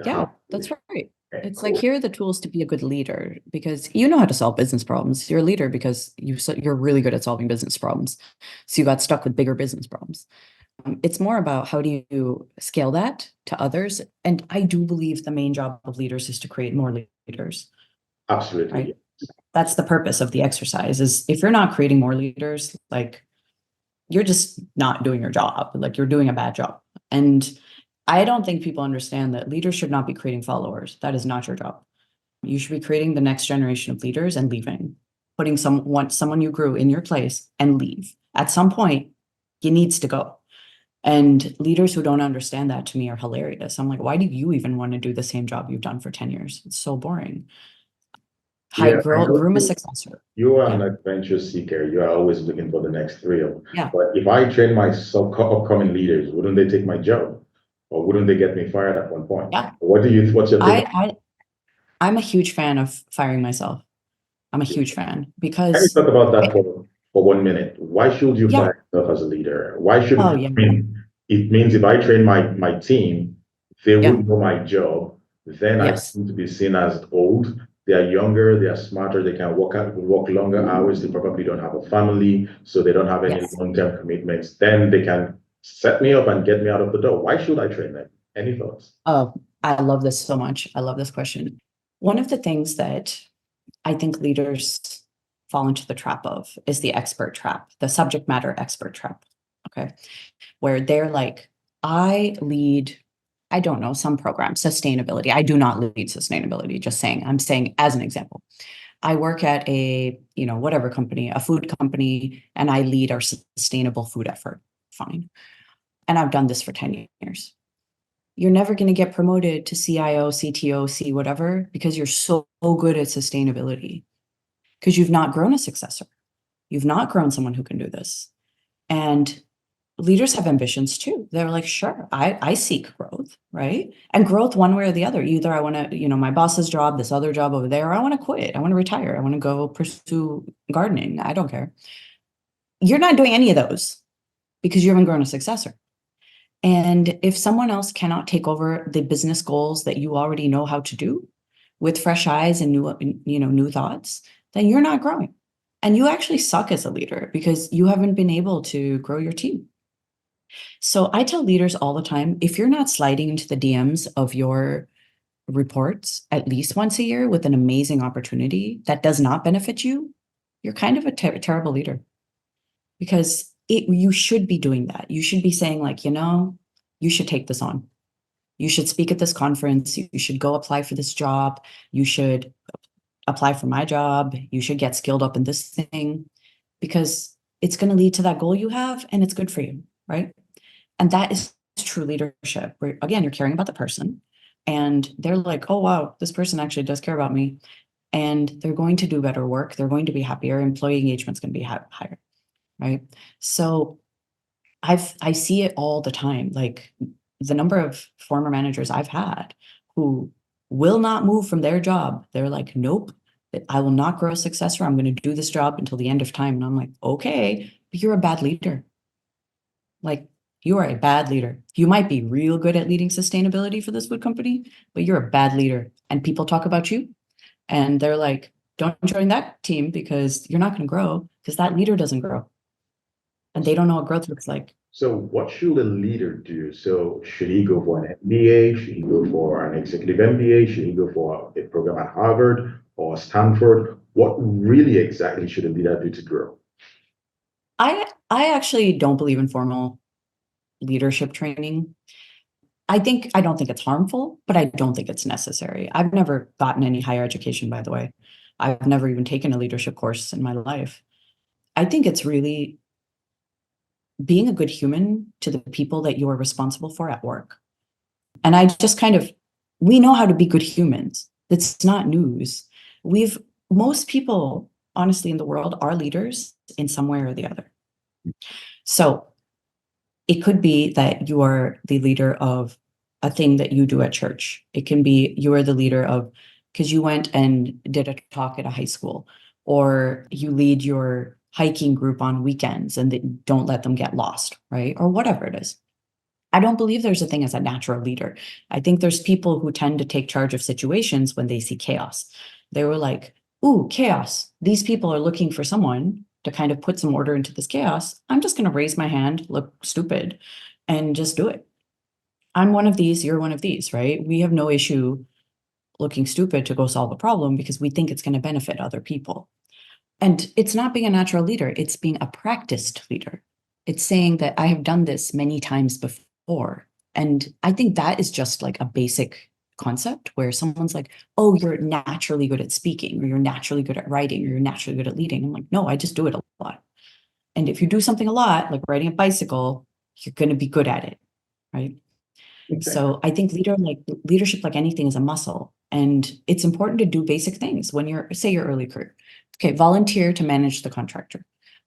Speaker 1: Yeah, that's right. It's like, here are the tools to be a good leader, because you know how to solve business problems. You're a leader because you're really good at solving business problems. So you got stuck with bigger business problems. It's more about how do you scale that to others. And I do believe the main job of leaders is to create more leaders.
Speaker 2: Absolutely.
Speaker 1: Right? That's the purpose of the exercise. Is if you're not creating more leaders, like, you're just not doing your job. Like, you're doing a bad job. And I don't think people understand that leaders should not be creating followers. That is not your job. You should be creating the next generation of leaders and leaving, putting someone you grew in your place and leave. At some point, he needs to go. And leaders who don't understand that, to me, are hilarious. I'm like, why do you even want to do the same job you've done for 10 years? It's so boring. Groom a successor.
Speaker 2: You are an adventure seeker. You are always looking for the next thrill.
Speaker 1: Yeah.
Speaker 2: But if I train my upcoming leaders, wouldn't they take my job? Or wouldn't they get me fired at one point?
Speaker 1: Yeah.
Speaker 2: What's your take?
Speaker 1: I'm a huge fan of firing myself. I'm a huge fan, because.
Speaker 2: Can you talk about that for 1 minute? Why should you fire yourself as a leader? Why should it means if I train my team, they would know my job. Then I seem to be seen as old. They are younger, they are smarter, they can work longer hours, they probably don't have a family, so they don't have any long-term commitments. Then they can set me up and get me out of the door. Why should I train them? Any thoughts?
Speaker 1: Oh, I love this so much. I love this question. One of the things that I think leaders fall into the trap of is the expert trap, the subject matter expert trap. Okay. Where they're like, I lead, I don't know, some program, sustainability. I do not lead sustainability, just saying. I'm saying as an example. I work at a, whatever company, a food company, and I lead our sustainable food effort. Fine. And I've done this for 10 years. You're never going to get promoted to CIO, CTO, C whatever, because you're so good at sustainability, because you've not grown a successor. You've not grown someone who can do this. And leaders have ambitions too. They're like, sure, I seek growth, right? And growth one way or the other. Either I want to, my boss's job, this other job over there, or I want to quit. I want to retire. I want to go pursue gardening. I don't care. You're not doing any of those because you haven't grown a successor. And if someone else cannot take over the business goals that you already know how to do with fresh eyes and new thoughts, then you're not growing. And you actually suck as a leader because you haven't been able to grow your team. So I tell leaders all the time, if you're not sliding into the DMs of your reports at least once a year with an amazing opportunity that does not benefit you, you're kind of a terrible leader, because you should be doing that. You should be saying, like, you should take this on. You should speak at this conference. You should go apply for this job. You should apply for my job. You should get skilled up in this thing, because it's going to lead to that goal you have, and it's good for you, right? And that is true leadership, where, again, you're caring about the person, and they're like, oh, wow, this person actually does care about me. And they're going to do better work. They're going to be happier. Employee engagement's going to be higher, right? So I see it all the time. Like, the number of former managers I've had who will not move from their job. They're like, nope, I will not grow a successor. I'm going to do this job until the end of time. And I'm like, okay, but you're a bad leader. Like, you are a bad leader. You might be real good at leading sustainability for this food company, but you're a bad leader. And people talk about you, and they're like, don't join that team, because you're not going to grow, because that leader doesn't grow. And they don't know what growth looks like.
Speaker 2: So what should a leader do? So should he go for an MBA? Should he go for an executive MBA? Should he go for a program at Harvard or Stanford? What really exactly should a leader do to grow?
Speaker 1: I actually don't believe in formal leadership training. I don't think it's harmful, but I don't think it's necessary. I've never gotten any higher education, by the way. I've never even taken a leadership course in my life. I think it's really being a good human to the people that you are responsible for at work. And I just we know how to be good humans. It's not news. Most people, honestly, in the world are leaders in some way or the other. So it could be that you are the leader of a thing that you do at church. It can be you are the leader of, because you went and did a talk at a high school, or you lead your hiking group on weekends and they don't let them get lost, right? Or whatever it is. I don't believe there's a thing as a natural leader. I think there's people who tend to take charge of situations when they see chaos. They were like, ooh, chaos. These people are looking for someone to kind of put some order into this chaos. I'm just going to raise my hand, look stupid, and just do it. I'm one of these, you're one of these, right? We have no issue looking stupid to go solve a problem because we think it's going to benefit other people. And it's not being a natural leader, it's being a practiced leader. It's saying that I have done this many times before. And I think that is just like a basic concept where someone's like, oh, you're naturally good at speaking, or you're naturally good at writing, or you're naturally good at leading. I'm like, no, I just do it a lot. And if you do something a lot, like riding a bicycle, you're going to be good at it, right?
Speaker 2: Okay.
Speaker 1: So I think leadership, like anything, is a muscle. And it's important to do basic things when say your early career. Okay, volunteer to manage the contractor,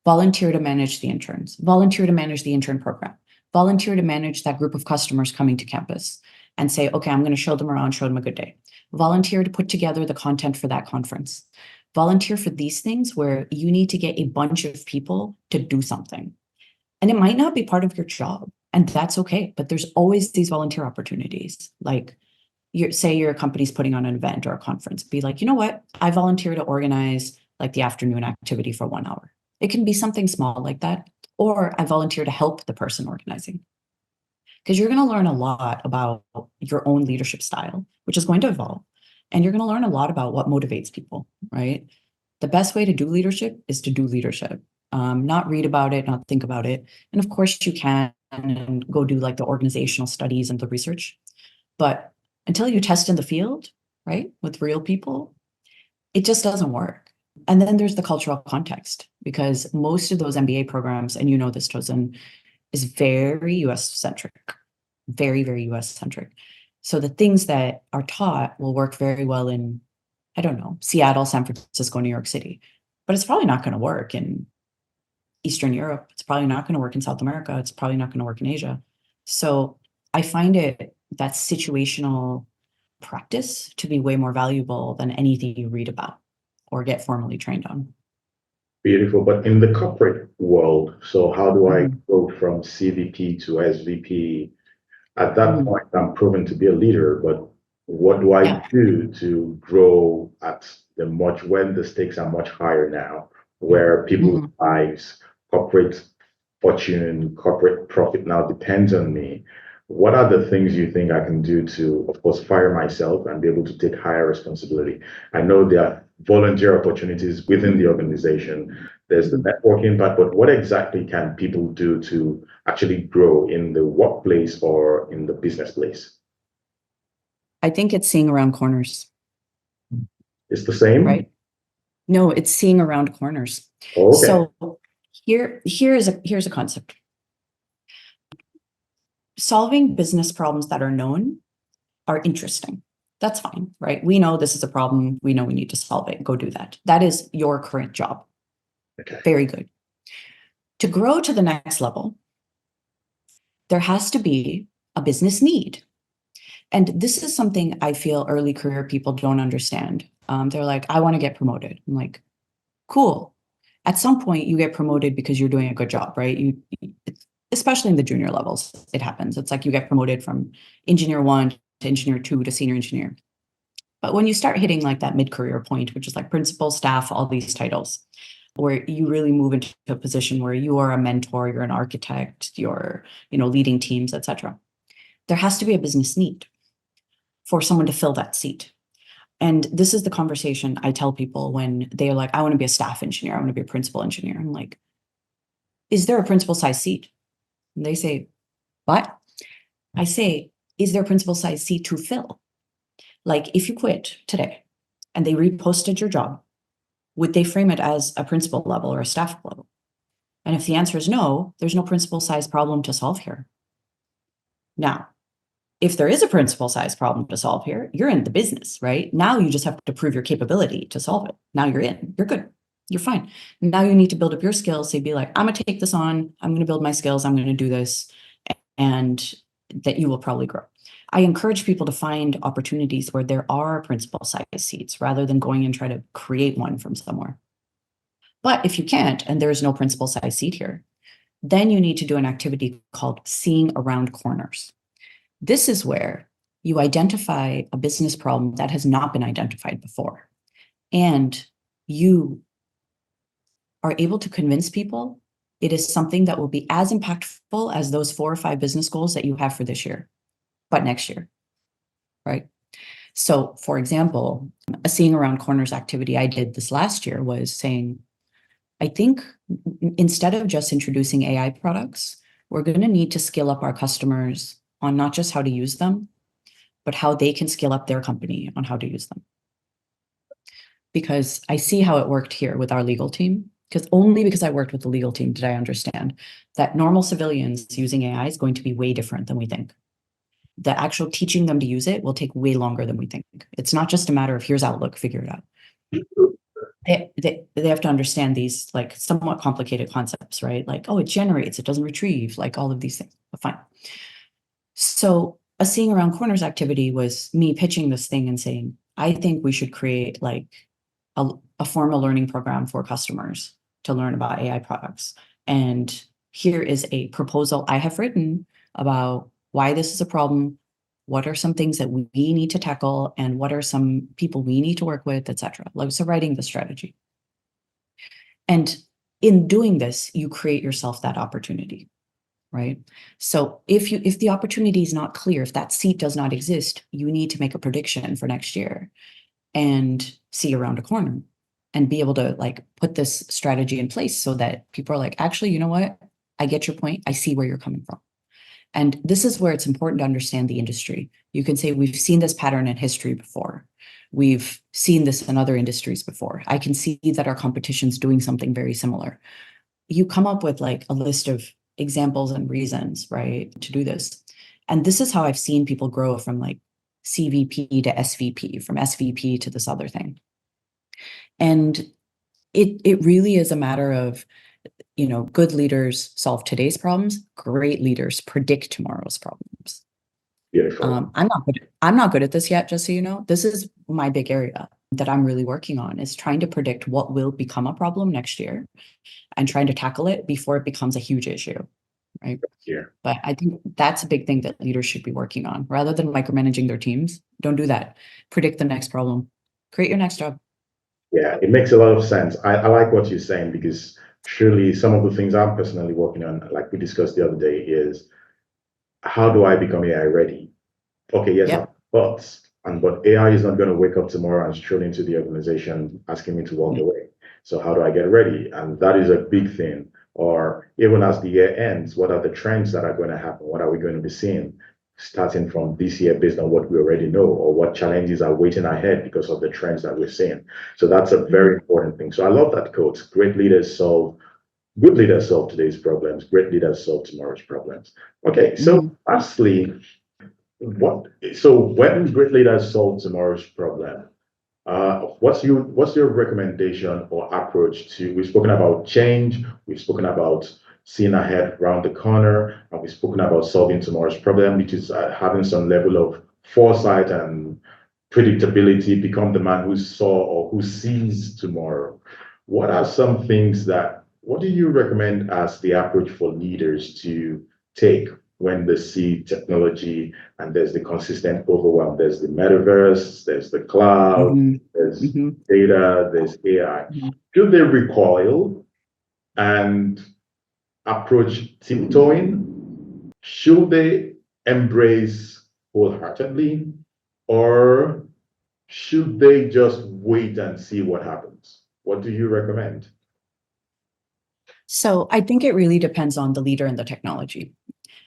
Speaker 1: volunteer to manage the interns, volunteer to manage the intern program, volunteer to manage that group of customers coming to campus and say, okay, I'm going to show them around, show them a good day. Volunteer to put together the content for that conference. Volunteer for these things where you need to get a bunch of people to do something. And it might not be part of your job, and that's okay. But there's always these volunteer opportunities. Like, say your company's putting on an event or a conference, be like, you know what? I volunteer to organize like the afternoon activity for 1 hour. It can be something small like that. Or I volunteer to help the person organizing. Because you're going to learn a lot about your own leadership style, which is going to evolve. And you're going to learn a lot about what motivates people, right? The best way to do leadership is to do leadership, not read about it, not think about it. And of course you can and go do like the organizational studies and the research. But until you test in the field, right, with real people, it just doesn't work. And then there's the cultural context, because most of those MBA programs, and you know this, Tosin, is very US centric, very, very US centric. So the things that are taught will work very well in, I don't know, Seattle, San Francisco, New York City, but it's probably not going to work in Eastern Europe. It's probably not going to work in South America. It's probably not going to work in Asia. So I find that situational practice to be way more valuable than anything you read about or get formally trained on.
Speaker 2: Beautiful. But in the corporate world, so how do I go from CVP to SVP? At that point, I'm proven to be a leader, but what do I do to grow when the stakes are much higher now, where people's lives, corporate fortune, corporate profit now depends on me? what are the things you think I can do to, of course, fire myself and be able to take higher responsibility? I know there are volunteer opportunities within the organization. There's the networking part, but what exactly can people do to actually grow in the workplace or in the business place?
Speaker 1: I think it's seeing around corners,
Speaker 2: It's the same?
Speaker 1: right? No, it's seeing around corners.
Speaker 2: Oh, okay.
Speaker 1: So here's a concept. Solving business problems that are known are interesting. That's fine, right? We know this is a problem. We know we need to solve it. Go do that. That is your current job.
Speaker 2: Okay.
Speaker 1: Very good. To grow to the next level, there has to be a business need. And this is something I feel early career people don't understand. They're like, I want to get promoted. I'm like, cool. At some point, you get promoted because you're doing a good job, right? Especially in the junior levels, it happens. It's like you get promoted from engineer 1 to engineer 2 to senior engineer. But when you start hitting like that mid-career point, which is like principal, staff, all these titles, where you really move into a position where you are a mentor, you're an architect, you're, leading teams, etc. There has to be a business need for someone to fill that seat. And this is the conversation I tell people when they're like, I want to be a staff engineer, I want to be a principal engineer. I'm like, is there a principal size seat? And they say, what? I say, is there a principal size seat to fill? Like, if you quit today and they reposted your job, would they frame it as a principal level or a staff level? And if the answer is no, there's no principal size problem to solve here. Now, if there is a principal size problem to solve here, you're in the business, right? Now you just have to prove your capability to solve it. Now you're in, you're good, you're fine. Now you need to build up your skills. So be like, I'm gonna take this on, I'm gonna build my skills, I'm gonna do this, and that you will probably grow. I encourage people to find opportunities where there are principal size seats rather than going and try to create one from somewhere. But if you can't, and there is no principal size seat here, then you need to do an activity called seeing around corners. This is where you identify a business problem that has not been identified before, and you are able to convince people it is something that will be as impactful as those 4 or 5 business goals that you have for this year, but next year, right? So, for example, a seeing around corners activity I did this last year was saying, I think instead of just introducing AI products, we're going to need to skill up our customers on not just how to use them, but how they can scale up their company on how to use them. Because I see how it worked here with our legal team, because only because I worked with the legal team did I understand that normal civilians using AI is going to be way different than we think. The actual teaching them to use it will take way longer than we think. It's not just a matter of here's Outlook, figure it out. They have to understand these like somewhat complicated concepts, right? Like, oh, it generates, it doesn't retrieve, like all of these things. But fine. So a seeing around corners activity was me pitching this thing and saying, I think we should create like a formal learning program for customers to learn about AI products. And here is a proposal I have written about why this is a problem, what are some things that we need to tackle, and what are some people we need to work with, etc. Like, so writing the strategy. And in doing this, you create yourself that opportunity, right? So if the opportunity is not clear, if that seat does not exist, you need to make a prediction for next year and see around a corner and be able to like put this strategy in place so that people are like, actually, you know what? I get your point. I see where you're coming from. And this is where it's important to understand the industry. You can say we've seen this pattern in history before. We've seen this in other industries before. I can see that our competition's doing something very similar. You come up with like a list of examples and reasons, right, to do this. And this is how I've seen people grow from like CVP to SVP, from SVP to this other thing. And it really is a matter of, good leaders solve today's problems, great leaders predict tomorrow's problems.
Speaker 2: Beautiful.
Speaker 1: I'm not good at this yet, just so you know. This is my big area that I'm really working on, is trying to predict what will become a problem next year and trying to tackle it before it becomes a huge issue, right?
Speaker 2: Yeah.
Speaker 1: But I think that's a big thing that leaders should be working on. Rather than micromanaging their teams, don't do that. Predict the next problem. Create your next job.
Speaker 2: Yeah, it makes a lot of sense. I like what you're saying, because surely some of the things I'm personally working on, like we discussed the other day, is how do I become AI ready? Okay, yes,
Speaker 1: Yep.
Speaker 2: but AI is not going to wake up tomorrow and stroll into the organization asking me to walk away. So how do I get ready? And that is a big thing. Or even as the year ends, what are the trends that are going to happen? What are we going to be seeing starting from this year based on what we already know, or what challenges are waiting ahead because of the trends that we're seeing? So that's a very important thing. So I love that quote. Good leaders solve today's problems. Great leaders solve tomorrow's problems. Okay, so
Speaker 1: Mhm.
Speaker 2: lastly, when great leaders solve tomorrow's problem, what's your recommendation or approach to? We've spoken about change, we've spoken about seeing ahead around the corner, and we've spoken about solving tomorrow's problem, which is having some level of foresight and predictability, become the man who saw or who sees tomorrow. What do you recommend as the approach for leaders to take when they see technology and there's the consistent overwhelm? There's the metaverse, there's the cloud,
Speaker 1: Mhm.
Speaker 2: there's
Speaker 1: Mhm.
Speaker 2: data, there's AI.
Speaker 1: Mhm.
Speaker 2: Should they recoil and approach tiptoeing? Should they embrace wholeheartedly? Or should they just wait and see what happens? What do you recommend?
Speaker 1: So I think it really depends on the leader and the technology.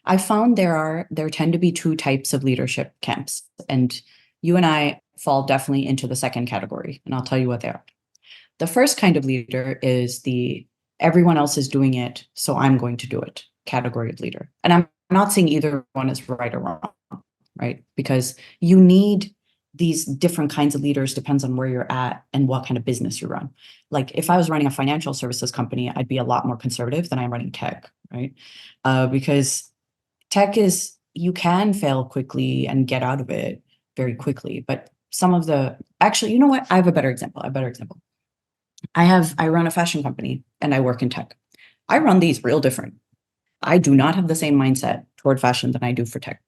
Speaker 1: I found there tend to be two types of leadership camps, and you and I fall definitely into the second category, and I'll tell you what they are. The first kind of leader is the everyone else is doing it, so I'm going to do it category of leader. And I'm not saying either one is right or wrong, right? Because you need these different kinds of leaders, depends on where you're at and what kind of business you run. Like if I was running a financial services company, I'd be a lot more conservative than I'm running tech, right? Because tech is, you can fail quickly and get out of it very quickly. But actually, you know what? I have a better example. I run a fashion company and I work in tech. I run these real different. I do not have the same mindset toward fashion than I do for tech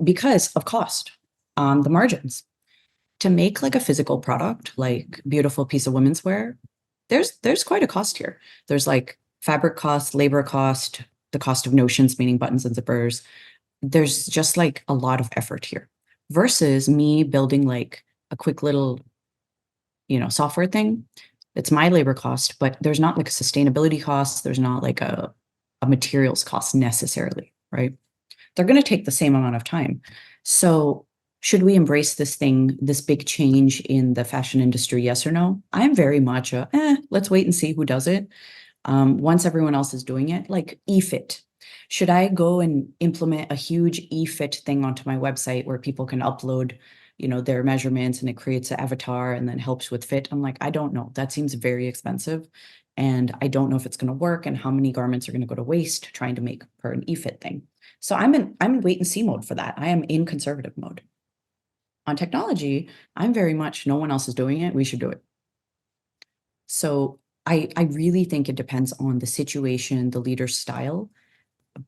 Speaker 1: because of cost, the margins. To make like a physical product, like beautiful piece of women's wear, there's quite a cost here. There's like fabric cost, labor cost, the cost of notions, meaning buttons and zippers. There's just like a lot of effort here versus me building like a quick little, software thing. It's my labor cost, but there's not like a sustainability cost. There's not like a materials cost necessarily, right? They're going to take the same amount of time. So should we embrace this big change in the fashion industry? Yes or no? I'm very much let's wait and see who does it. Once everyone else is doing it, like eFit. Should I go and implement a huge eFit thing onto my website where people can upload, their measurements and it creates an avatar and then helps with fit? I'm like, I don't know. That seems very expensive. And I don't know if it's going to work and how many garments are going to go to waste trying to make per an eFit thing. So I'm in wait and see mode for that. I am in conservative mode. On technology, I'm very much no one else is doing it. We should do it. So I really think it depends on the situation, the leader's style,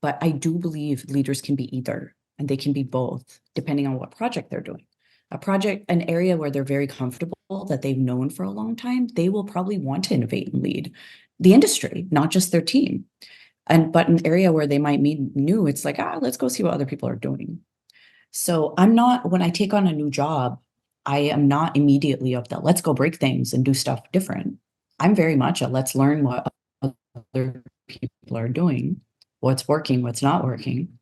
Speaker 1: but I do believe leaders can be either, and they can be both, depending on what project they're doing. A project, an area where they're very comfortable, that they've known for a long time, they will probably want to innovate and lead the industry, not just their team. But an area where they might be new, it's like, let's go see what other people are doing. So when I take on a new job, I am not immediately of the let's go break things and do stuff different. I'm very much a let's learn what other people are doing, what's working, what's not working,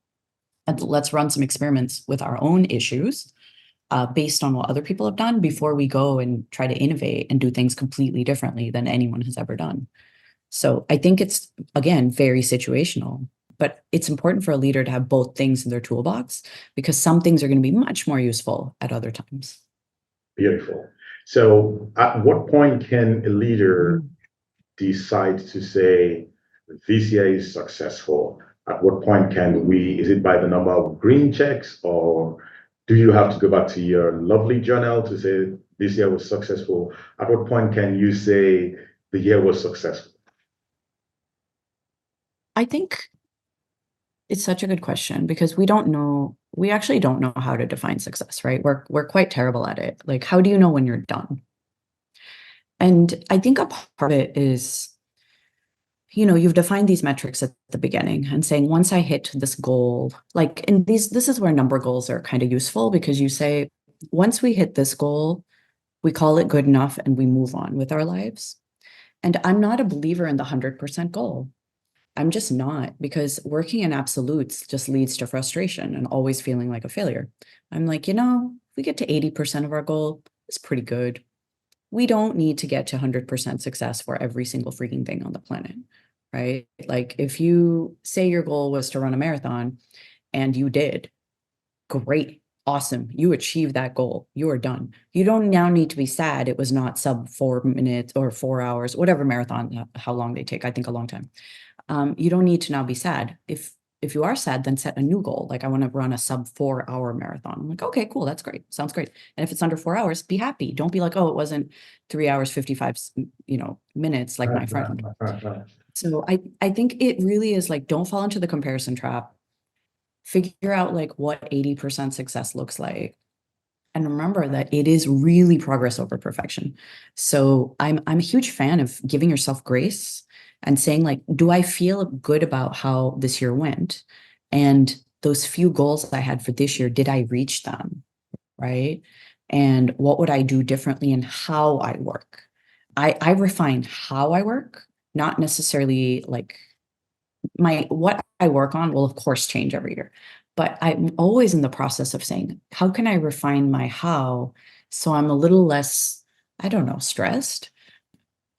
Speaker 1: and let's run some experiments with our own issues based on what other people have done before we go and try to innovate and do things completely differently than anyone has ever done. So I think it's, again, very situational, but it's important for a leader to have both things in their toolbox because some things are going to be much more useful at other times.
Speaker 2: Beautiful. So, at what point can a leader decide to say this year is successful? At what point is it by the number of green checks, or do you have to go back to your lovely journal to say this year was successful? At what point can you say the year was successful?
Speaker 1: I think it's such a good question because we actually don't know how to define success, right? We're quite terrible at it. Like, how do you know when you're done? And I think a part of it is, you've defined these metrics at the beginning and saying, once I hit this goal, this is where number goals are kind of useful, because you say, once we hit this goal, we call it good enough and we move on with our lives. And I'm not a believer in the 100% goal. I'm just not, because working in absolutes just leads to frustration and always feeling like a failure. I'm like, if we get to 80% of our goal, it's pretty good. We don't need to get to 100% success for every single freaking thing on the planet, right? Like, if you say your goal was to run a marathon and you did, great, awesome. You achieved that goal. You are done. You don't now need to be sad it was not sub 4 minutes or 4 hours, whatever marathon, how long they take, I think a long time. You don't need to now be sad. If you are sad, then set a new goal. Like, I want to run a sub 4 hour marathon. I'm like, okay, cool. That's great. Sounds great. And if it's under 4 hours, be happy. Don't be like, oh, it wasn't 3 hours, 55, minutes like my friend. So I think it really is like, don't fall into the comparison trap. Figure out like what 80% success looks like. And remember that it is really progress over perfection. So I'm a huge fan of giving yourself grace and saying, like, do I feel good about how this year went? And those few goals I had for this year, did I reach them? Right? And what would I do differently in how I work? I refine how I work, not necessarily like what I work on will of course change every year, but I'm always in the process of saying, how can I refine my how so I'm a little less, I don't know, stressed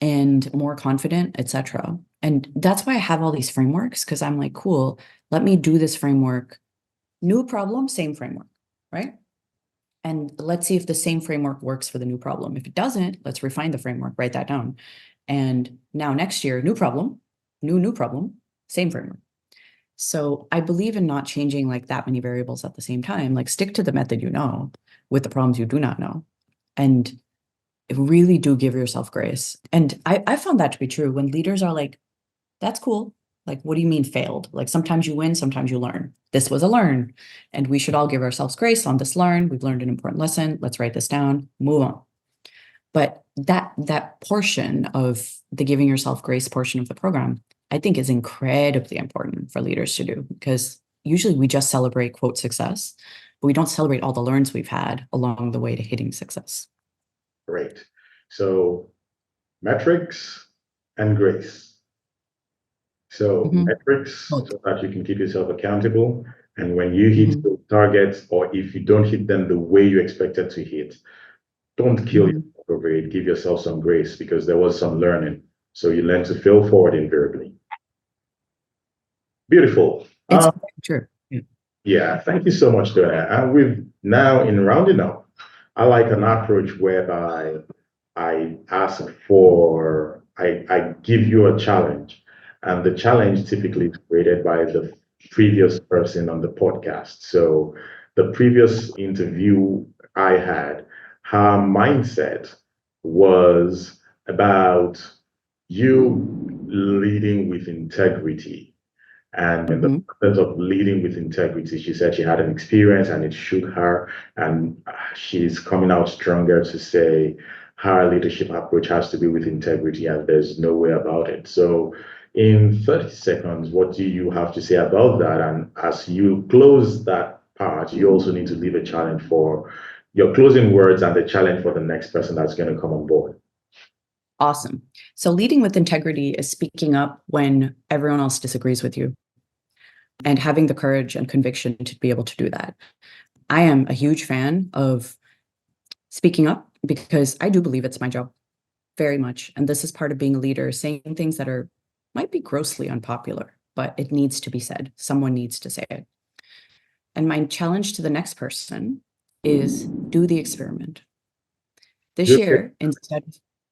Speaker 1: and more confident, etc. And that's why I have all these frameworks, because I'm like, cool, let me do this framework. New problem, same framework, right? And let's see if the same framework works for the new problem. If it doesn't, let's refine the framework, write that down. And now next year, new problem, new problem, same framework. So I believe in not changing like that many variables at the same time. Like, stick to the method with the problems you do not know. And really do give yourself grace. And I found that to be true when leaders are like, that's cool. Like, what do you mean failed? Like, sometimes you win, sometimes you learn. This was a learn. And we should all give ourselves grace on this learn. We've learned an important lesson. Let's write this down, move on. But that portion of the giving yourself grace portion of the program, I think, is incredibly important for leaders to do, because usually we just celebrate, quote, success, but we don't celebrate all the learns we've had along the way to hitting success.
Speaker 2: Great. So metrics and grace. So metrics, so that you can keep yourself accountable. And when you hit those targets, or if you don't hit them the way you expected to hit, don't kill yourself over it. Give yourself some grace, because there was some learning. So you learn to fail forward invariably. Beautiful.
Speaker 1: It's true.
Speaker 2: Yeah, thank you so much, Dona. And we've now, in rounding up, I like an approach whereby I give you a challenge. And the challenge typically is created by the previous person on the podcast. So the previous interview I had, her mindset was about you leading with integrity. And in the process of leading with integrity, she said she had an experience and it shook her. And she's coming out stronger to say her leadership approach has to be with integrity, and there's no way about it. So in 30 seconds, what do you have to say about that? And as you close that part, you also need to leave a challenge for your closing words and the challenge for the next person that's going to come on board.
Speaker 1: Awesome. So leading with integrity is speaking up when everyone else disagrees with you, and having the courage and conviction to be able to do that. I am a huge fan of speaking up, because I do believe it's my job very much. And this is part of being a leader, saying things that might be grossly unpopular, but it needs to be said. Someone needs to say it. And my challenge to the next person is do the experiment. This year, instead,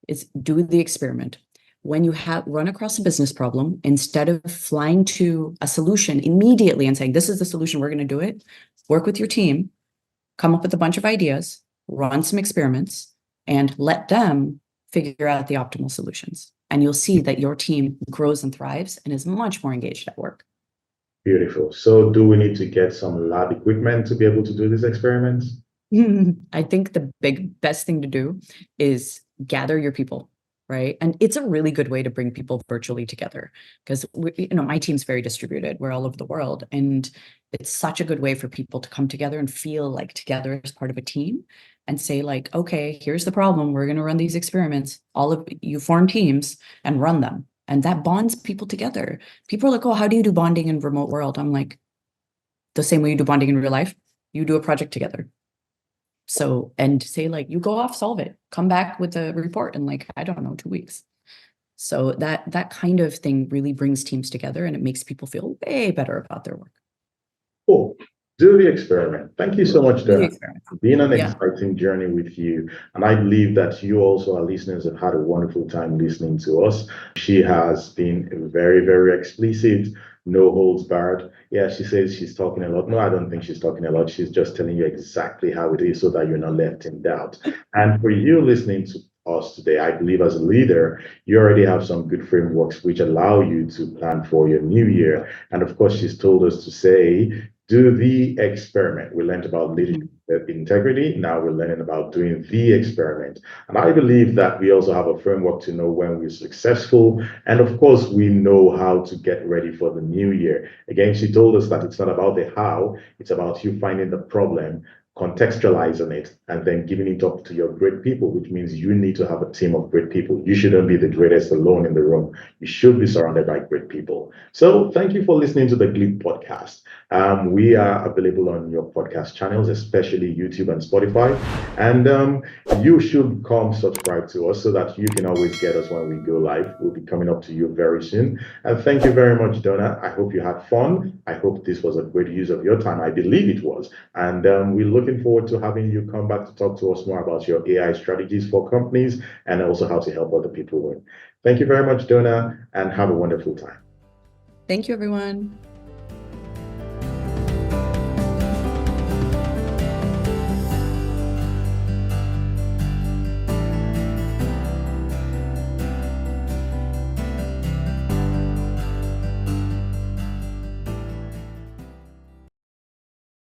Speaker 1: is do the experiment. When you run across a business problem, instead of flying to a solution immediately and saying, this is the solution, we're going to do it, work with your team, come up with a bunch of ideas, run some experiments, and let them figure out the optimal solutions. And you'll see that your team grows and thrives and is much more engaged at work.
Speaker 2: Beautiful. So do we need to get some lab equipment to be able to do these experiments?
Speaker 1: I think the best thing to do is gather your people. right? And it's a really good way to bring people virtually together because my team's very distributed. We're all over the world, and it's such a good way for people to come together and feel like together as part of a team and say like, okay, here's the problem. We're going to run these experiments. All of you form teams and run them. And that bonds people together. People are like, oh, how do you do bonding in remote world? I'm like, the same way you do bonding in real life. You do a project together. So, and say like, you go off, solve it, come back with a report in like, I don't know, 2 weeks. So that kind of thing really brings teams together and it makes people feel way better about their work.
Speaker 2: Cool. Do the experiment. Thank you so much,
Speaker 1: Do the
Speaker 2: Dona.
Speaker 1: experiment.
Speaker 2: It's been an
Speaker 1: Yeah.
Speaker 2: exciting journey with you. And I believe that you also, our listeners, have had a wonderful time listening to us. She has been very, very explicit, no holds barred. Yeah, she says she's talking a lot. No, I don't think she's talking a lot. She's just telling you exactly how it is so that you're not left in doubt. And for you listening to us today, I believe as a leader, you already have some good frameworks which allow you to plan for your new year. And of course, she's told us to say, do the experiment. We learned about leadership integrity. Now we're learning about doing the experiment. And I believe that we also have a framework to know when we're successful. And of course, we know how to get ready for the new year. Again, she told us that it's not about the how, it's about you finding the problem, contextualizing it, and then giving it up to your great people, which means you need to have a team of great people. You shouldn't be the greatest alone in the room. You should be surrounded by great people. So thank you for listening to the GLIT podcast. We are available on your podcast channels, especially YouTube and Spotify. And you should come subscribe to us so that you can always get us when we go live. We'll be coming up to you very soon. And thank you very much, Dona. I hope you had fun. I hope this was a great use of your time. I believe it was. And we're looking forward to having you come back to talk to us more about your AI strategies for companies and also how to help other people win. Thank you very much, Dona, and have a wonderful time.
Speaker 1: Thank you, everyone.